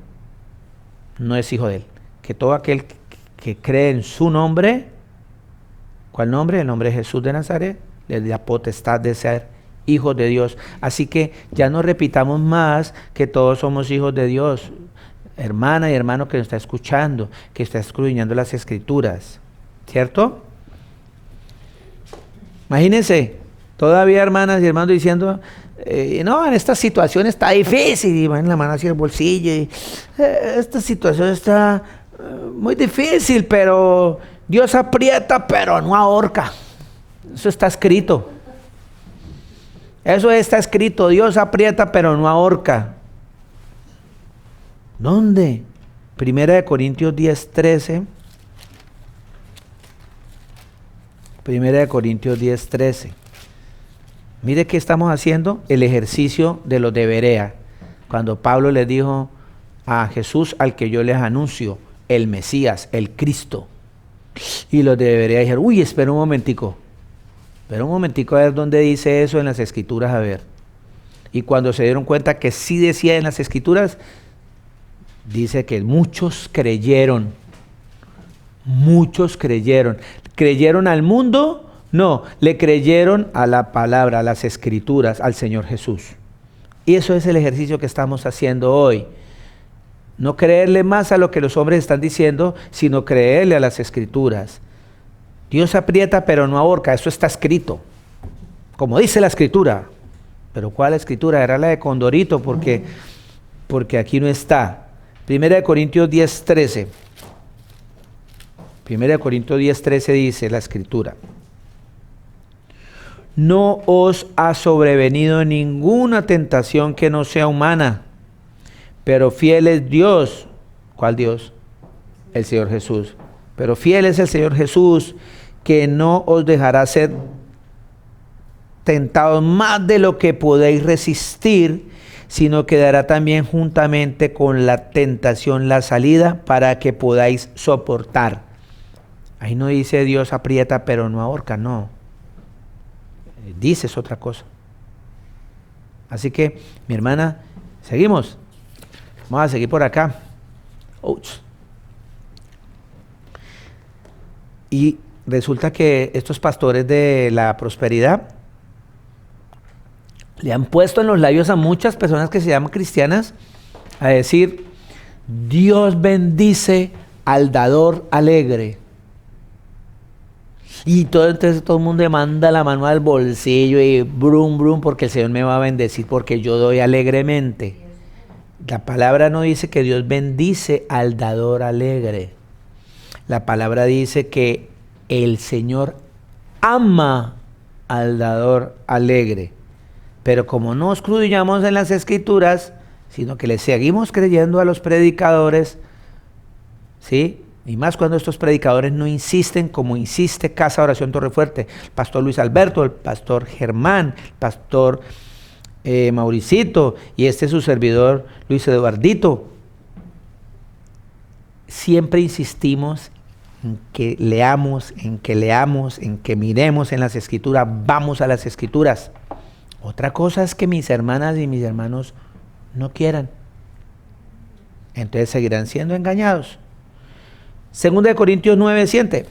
no es hijo de Él. Que todo aquel que cree en su nombre, ¿cuál nombre? El nombre de Jesús de Nazaret, le da potestad de ser hijos de Dios. Así que ya no repitamos más que todos somos hijos de Dios. Hermana y hermano que nos está escuchando, que está escudriñando las Escrituras, ¿cierto? Imagínense, todavía hermanas y hermanos diciendo, no, en esta situación está difícil, y van la mano hacia el bolsillo, y esta situación está muy difícil, pero Dios aprieta, pero no ahorca. Eso está escrito. Eso está escrito, Dios aprieta, pero no ahorca. ¿Dónde? Primera de Corintios 10:13. Primera de Corintios 10:13. Mire qué estamos haciendo, el ejercicio de los de Berea. Cuando Pablo les dijo a Jesús, al que yo les anuncio, el Mesías, el Cristo. Y los de Berea dijeron, uy, espera un momentico a ver dónde dice eso en las Escrituras, a ver. Y cuando se dieron cuenta que sí decía en las Escrituras, dice que muchos creyeron. Muchos creyeron. ¿Creyeron al mundo? No, le creyeron a la palabra, a las Escrituras, al Señor Jesús. Y eso es el ejercicio que estamos haciendo hoy. No creerle más a lo que los hombres están diciendo, sino creerle a las Escrituras. Dios aprieta pero no ahorca, eso está escrito, como dice la Escritura. Pero ¿cuál Escritura? Era la de Condorito, porque aquí no está. Primera de Corintios 10:13. Primera de Corintios 10:13 dice la Escritura: no os ha sobrevenido ninguna tentación que no sea humana, pero fiel es Dios. ¿Cuál Dios? El Señor Jesús. Pero fiel es el Señor Jesús, que no os dejará ser tentados más de lo que podéis resistir, sino que dará también juntamente con la tentación la salida para que podáis soportar. Ahí no dice Dios aprieta pero no ahorca, no. Dices otra cosa. Así que, mi hermana, seguimos. Vamos a seguir por acá. Ouch. Y resulta que estos pastores de la prosperidad le han puesto en los labios a muchas personas que se llaman cristianas a decir: Dios bendice al dador alegre. Y entonces todo el mundo le manda la mano al bolsillo y brum, brum, porque el Señor me va a bendecir porque yo doy alegremente. La palabra no dice que Dios bendice al dador alegre. La palabra dice que el Señor ama al dador alegre. Pero como no escudriñamos en las Escrituras, sino que le seguimos creyendo a los predicadores, ¿sí? Y más cuando estos predicadores no insisten como insiste Casa Oración Torrefuerte, el pastor Luis Alberto, el pastor Germán, el pastor Mauricito y su servidor Luis Eduardito. Siempre insistimos en que leamos, en que miremos en las Escrituras, vamos a las Escrituras. Otra cosa es que mis hermanas y mis hermanos no quieran. Entonces seguirán siendo engañados. Segunda de Corintios 9:7.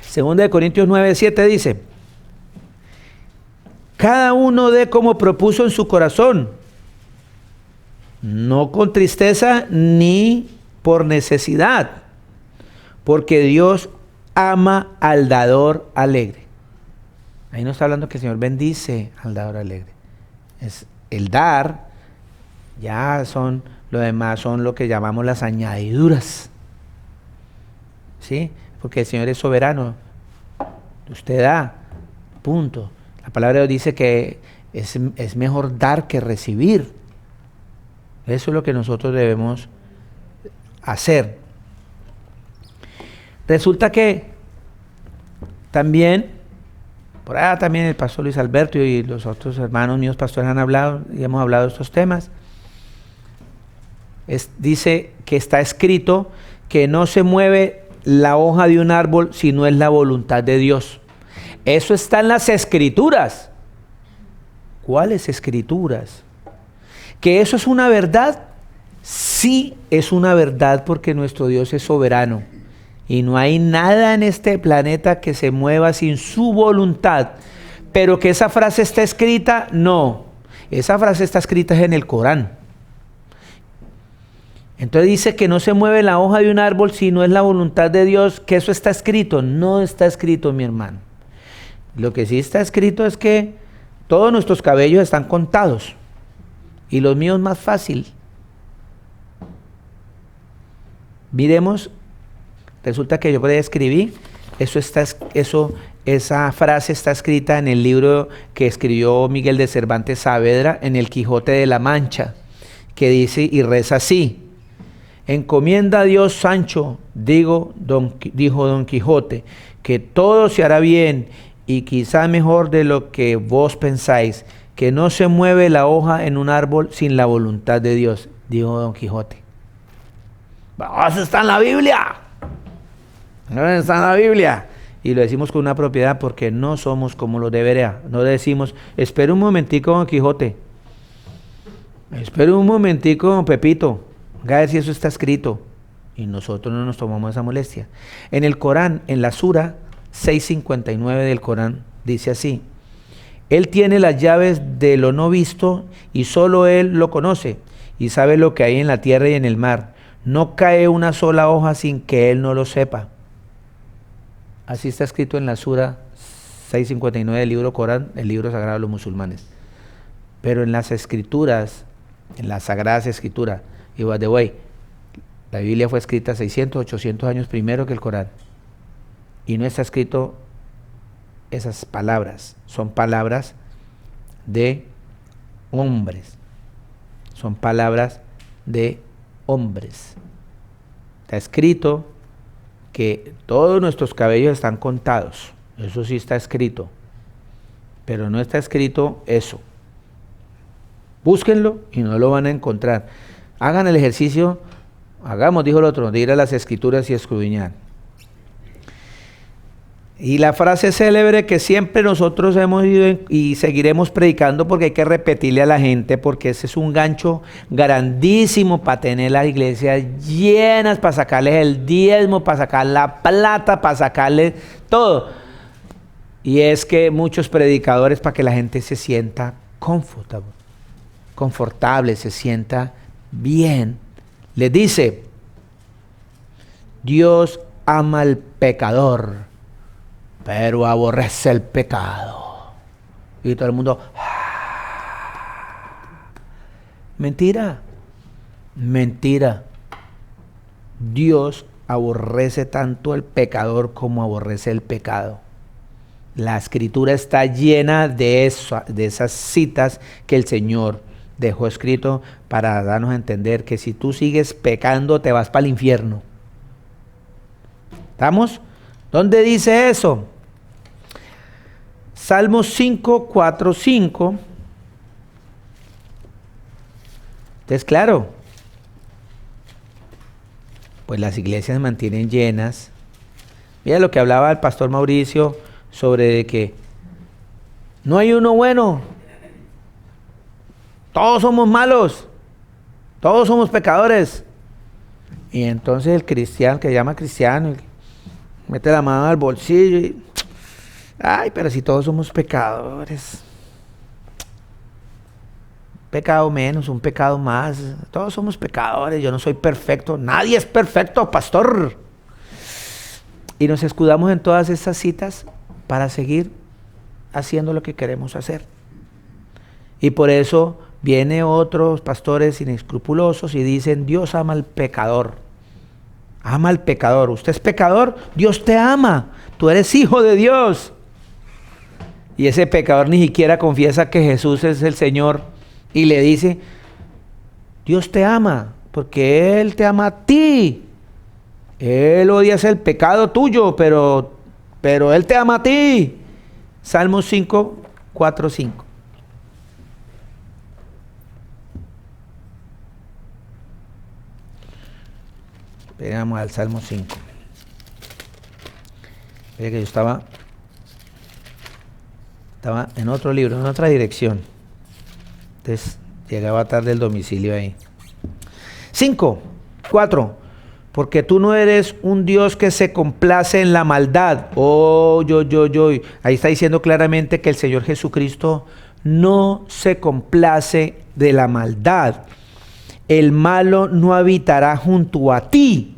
Segunda de Corintios 9:7 dice: cada uno dé como propuso en su corazón, no con tristeza ni por necesidad, porque Dios ama al dador alegre. Ahí no está hablando que el Señor bendice al dador alegre. Es el dar, ya son, lo demás son lo que llamamos las añadiduras. ¿Sí? Porque el Señor es soberano. Usted da, punto. La palabra de Dios dice que es mejor dar que recibir. Eso es lo que nosotros debemos hacer. Resulta que también, por allá también el pastor Luis Alberto y los otros hermanos míos pastores han hablado y hemos hablado de estos temas. Dice que está escrito que no se mueve la hoja de un árbol si no es la voluntad de Dios. Eso está en las Escrituras. ¿Cuáles Escrituras? ¿Que eso es una verdad? Sí, es una verdad porque nuestro Dios es soberano. Y no hay nada en este planeta que se mueva sin su voluntad. Pero que esa frase está escrita, no. Esa frase está escrita en el Corán. Entonces dice que no se mueve la hoja de un árbol si no es la voluntad de Dios, que eso está escrito. No está escrito, mi hermano. Lo que sí está escrito es que todos nuestros cabellos están contados. Y los míos más fácil. Miremos, resulta que yo por ahí escribí, esa frase está escrita en el libro que escribió Miguel de Cervantes Saavedra, en El Quijote de la Mancha. que dice y reza así: encomienda a Dios, Sancho, dijo Don Quijote, que todo se hará bien y quizá mejor de lo que vos pensáis, que no se mueve la hoja en un árbol sin la voluntad de Dios, dijo Don Quijote. Eso está en la Biblia. Está en la Biblia. Y lo decimos con una propiedad porque no somos como los de Berea. No decimos, espera un momentico, Don Quijote. Espera un momentico, Don Pepito. A ver si eso está escrito. Y nosotros no nos tomamos esa molestia. En el Corán, en la Sura 659 del Corán, dice así: Él tiene las llaves de lo no visto y solo Él lo conoce y sabe lo que hay en la tierra y en el mar. No cae una sola hoja sin que Él no lo sepa. Así está escrito en la Sura 659 del libro Corán, el libro sagrado de los musulmanes. Pero en las escrituras, en las sagradas escrituras, y by the way, la Biblia fue escrita 600, 800 años primero que el Corán. Y no está escrito esas palabras. Son palabras de hombres. Son palabras de hombres. Está escrito que todos nuestros cabellos están contados. Eso sí está escrito. Pero no está escrito eso. Búsquenlo y no lo van a encontrar. Hagan el ejercicio, hagamos, dijo el otro, de ir a las escrituras y escudriñar. Y la frase célebre que siempre nosotros hemos ido y seguiremos predicando, porque hay que repetirle a la gente, porque ese es un gancho grandísimo para tener las iglesias llenas, para sacarles el diezmo, para sacar la plata, para sacarles todo. Y es que muchos predicadores, para que la gente se sienta confortable, se sienta bien, les dice: Dios ama al pecador, pero aborrece el pecado. Y todo el mundo, mentira, mentira. Dios aborrece tanto el pecador como aborrece el pecado. La escritura está llena de esas citas que el Señor dejó escrito para darnos a entender que si tú sigues pecando te vas para el infierno. ¿Estamos? ¿Dónde dice eso? Salmos 5, 4, 5. Entonces, claro, pues las iglesias mantienen llenas. Mira lo que hablaba el pastor Mauricio sobre que no hay uno bueno. Todos somos malos. Todos somos pecadores. Y entonces el cristiano, que llama cristiano, mete la mano al bolsillo y, ay, pero si todos somos pecadores. Pecado menos, un pecado más. Todos somos pecadores, yo no soy perfecto. Nadie es perfecto, pastor. Y nos escudamos en todas estas citas para seguir haciendo lo que queremos hacer. Y por eso vienen otros pastores inescrupulosos y dicen: Dios ama al pecador. Ama al pecador. Usted es pecador, Dios te ama. Tú eres hijo de Dios. Y ese pecador ni siquiera confiesa que Jesús es el Señor y le dice: Dios te ama porque Él te ama a ti. Él odia el pecado tuyo, pero Él te ama a ti. Salmos 5, 4, 5. Veamos al Salmo 5. Mira que yo estaba en otro libro, en otra dirección. Entonces llegaba tarde el domicilio ahí. 5, 4. Porque tú no eres un Dios que se complace en la maldad. Ahí está diciendo claramente que el Señor Jesucristo no se complace de la maldad. El malo no habitará junto a ti.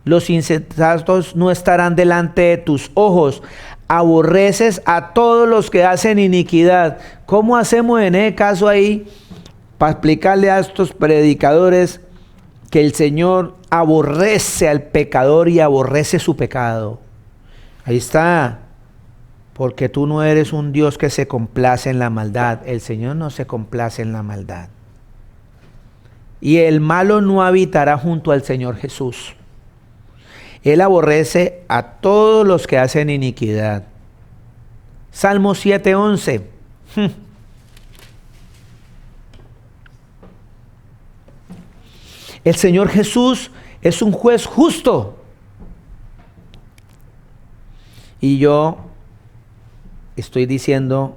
Los insensatos no estarán delante de tus ojos. Aborreces a todos los que hacen iniquidad. ¿Cómo hacemos en ese caso ahí para explicarle a estos predicadores que el Señor aborrece al pecador y aborrece su pecado? Ahí está. Porque tú no eres un Dios que se complace en la maldad. El Señor no se complace en la maldad. y el malo no habitará junto al Señor Jesús. Él aborrece a todos los que hacen iniquidad. Salmo 7:11. El Señor Jesús es un juez justo. Y yo estoy diciendo,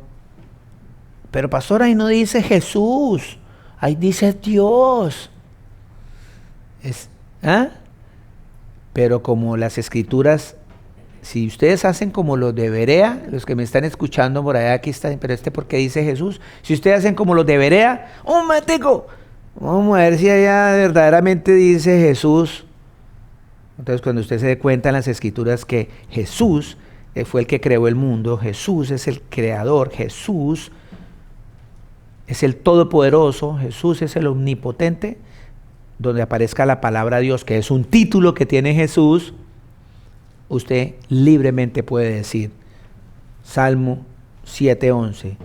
pero pastor, ahí no dice Jesús, ahí dice Dios. Pero como las escrituras, si ustedes hacen como los de Berea, los que me están escuchando por allá, aquí están, pero ¿por qué dice Jesús? Si ustedes hacen como los de Berea, ¡un momentico! Vamos a ver si allá verdaderamente dice Jesús. Entonces, cuando usted se dé cuenta en las escrituras que Jesús fue el que creó el mundo, Jesús es el creador, Jesús es el todopoderoso, Jesús es el omnipotente, donde aparezca la palabra Dios, que es un título que tiene Jesús, usted libremente puede decir, Salmo 7:11,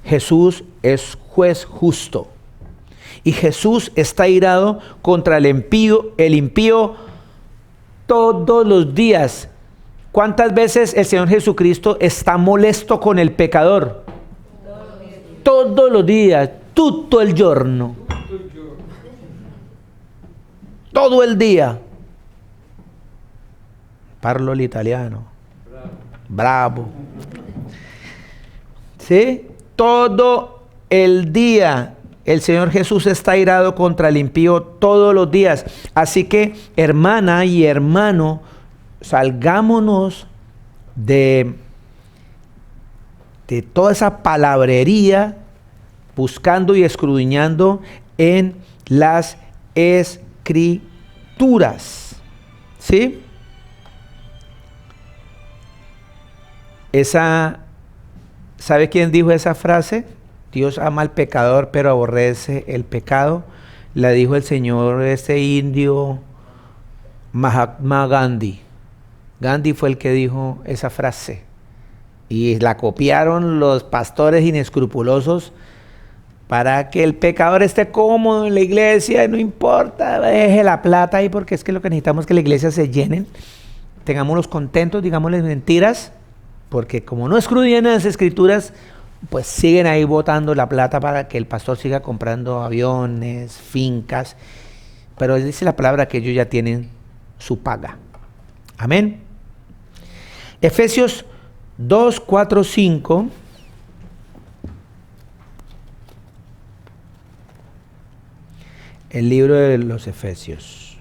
Jesús es juez justo. Y Jesús está irado contra el impío todos los días. ¿Cuántas veces el Señor Jesucristo está molesto con el pecador? Todos los días, tutto il giorno. Todo el día. Parlo l'italiano. Bravo. ¿Sí? Todo el día. El Señor Jesús está irado contra el impío todos los días. Así que, hermana y hermano, salgámonos de toda esa palabrería, buscando y escudriñando en las escrituras. ¿Sí? ¿Sabe quién dijo esa frase? Dios ama al pecador, pero aborrece el pecado. La dijo el señor indio Mahatma Gandhi. Gandhi fue el que dijo esa frase. Y la copiaron los pastores inescrupulosos para que el pecador esté cómodo en la iglesia, no importa, deje la plata ahí, porque es que lo que necesitamos es que la iglesia se llene. Tengámoslos contentos, digámosles mentiras, porque como no escudriñan las escrituras, pues siguen ahí botando la plata para que el pastor siga comprando aviones, fincas, pero dice la palabra que ellos ya tienen su paga. Amén. Efesios 2, 4, 5. El libro de los Efesios.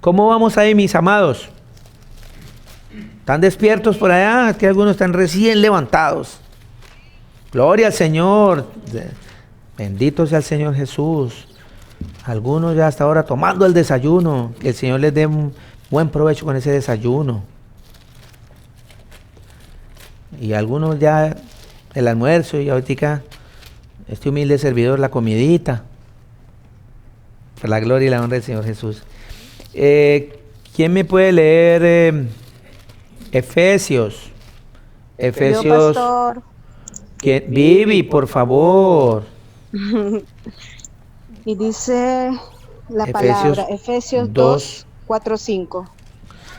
¿Cómo vamos ahí, mis amados? ¿Están despiertos por allá? Aquí algunos están recién levantados. Gloria al Señor. Bendito sea el Señor Jesús. Algunos ya hasta ahora tomando el desayuno. Que el Señor les dé un buen provecho con ese desayuno. Y algunos ya el almuerzo y ahorita este humilde servidor la comidita. Por la gloria y la honra del Señor Jesús. ¿Quién me puede leer Efesios? Efesios. Vivi, por favor. Y dice la palabra, Efesios 2, 4, 5.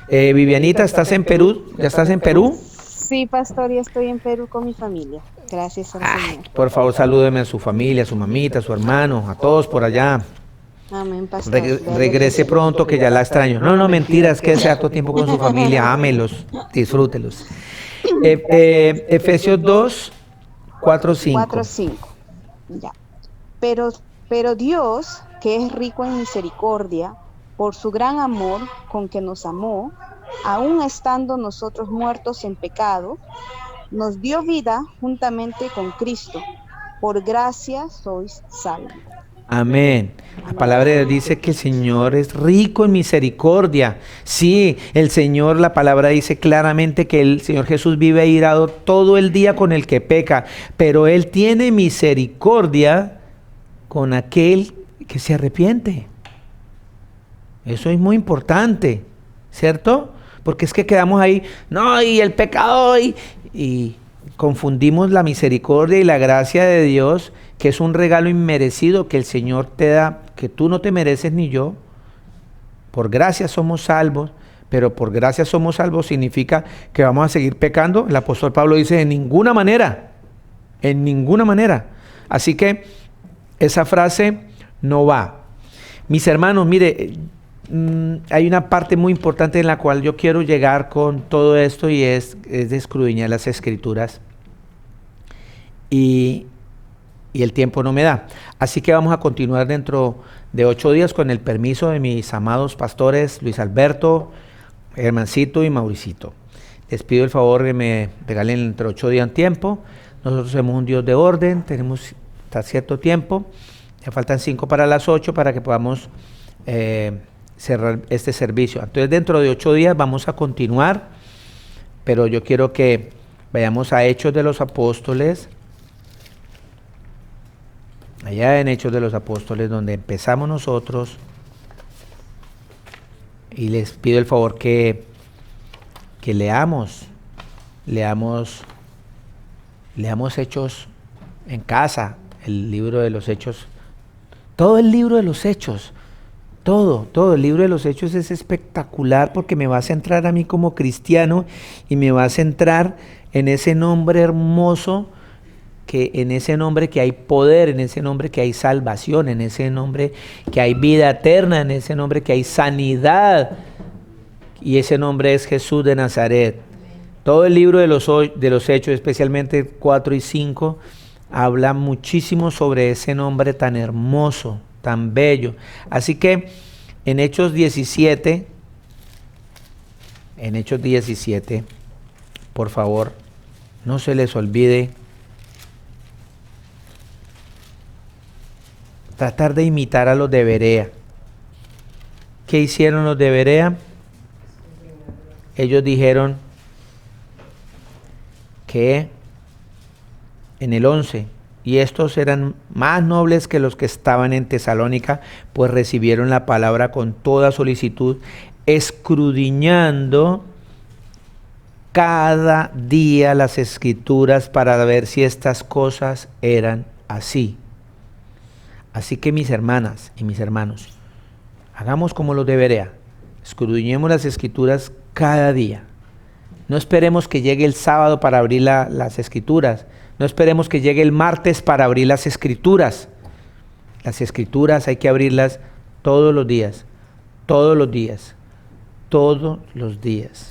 Vivianita, ¿estás en Perú? ¿Ya estás en Perú? Sí, pastor, ya estoy en Perú con mi familia. Gracias al Señor. Por favor, salúdeme a su familia, a su mamita, a su hermano, a todos por allá. Amén, pastor. Regrese pronto, que ya la extraño. No, mentiras, que sea todo tiempo con su familia, ámelos, disfrútelos. Efesios 2, 4, 5. 4, 5. Ya. Pero Dios, que es rico en misericordia, por su gran amor con que nos amó, aun estando nosotros muertos en pecado, nos dio vida juntamente con Cristo. Por gracia sois salvos. Amén. La palabra de Dios dice que el Señor es rico en misericordia. Sí, el Señor, la palabra dice claramente que el Señor Jesús vive airado todo el día con el que peca, pero Él tiene misericordia con aquel que se arrepiente. Eso es muy importante, ¿cierto? Porque es que quedamos ahí, no, y el pecado, y confundimos la misericordia y la gracia de Dios, que es un regalo inmerecido que el Señor te da, que tú no te mereces ni yo. Por gracia somos salvos, pero por gracia somos salvos significa que vamos a seguir pecando. El apóstol Pablo dice, en ninguna manera, en ninguna manera. Así que esa frase no va. Mis hermanos, mire, hay una parte muy importante en la cual yo quiero llegar con todo esto y es de escudriñar las Escrituras. Y el tiempo no me da. Así que vamos a continuar dentro de 8 días con el permiso de mis amados pastores Luis Alberto, Hermancito y Mauricito. Les pido el favor que me regalen entre 8 días un tiempo. Nosotros somos un Dios de orden, tenemos hasta cierto tiempo. Ya faltan 5 para las 8 para que podamos cerrar este servicio. Entonces dentro de 8 días vamos a continuar, pero yo quiero que vayamos a Hechos de los Apóstoles. Allá en Hechos de los Apóstoles, donde empezamos nosotros, y les pido el favor que leamos Hechos en casa, el libro de los Hechos, todo el libro de los Hechos, todo el libro de los Hechos es espectacular porque me va a centrar a mí como cristiano y me va a centrar en ese nombre hermoso, en ese nombre que hay poder, en ese nombre que hay salvación, en ese nombre que hay vida eterna, en ese nombre que hay sanidad, y ese nombre es Jesús de Nazaret. Todo el libro de los Hechos, especialmente 4 y 5, habla muchísimo sobre ese nombre tan hermoso, tan bello. Así que en Hechos 17, por favor, no se les olvide tratar de imitar a los de Berea. ¿Qué hicieron los de Berea? Ellos dijeron que en el 11, y estos eran más nobles que los que estaban en Tesalónica, pues recibieron la palabra con toda solicitud, escudriñando cada día las Escrituras para ver si estas cosas eran así. Así que mis hermanas y mis hermanos, hagamos como los de Berea, escudriñemos las Escrituras cada día. No esperemos que llegue el sábado para abrir las Escrituras, no esperemos que llegue el martes para abrir las Escrituras. Las Escrituras hay que abrirlas todos los días, todos los días, todos los días.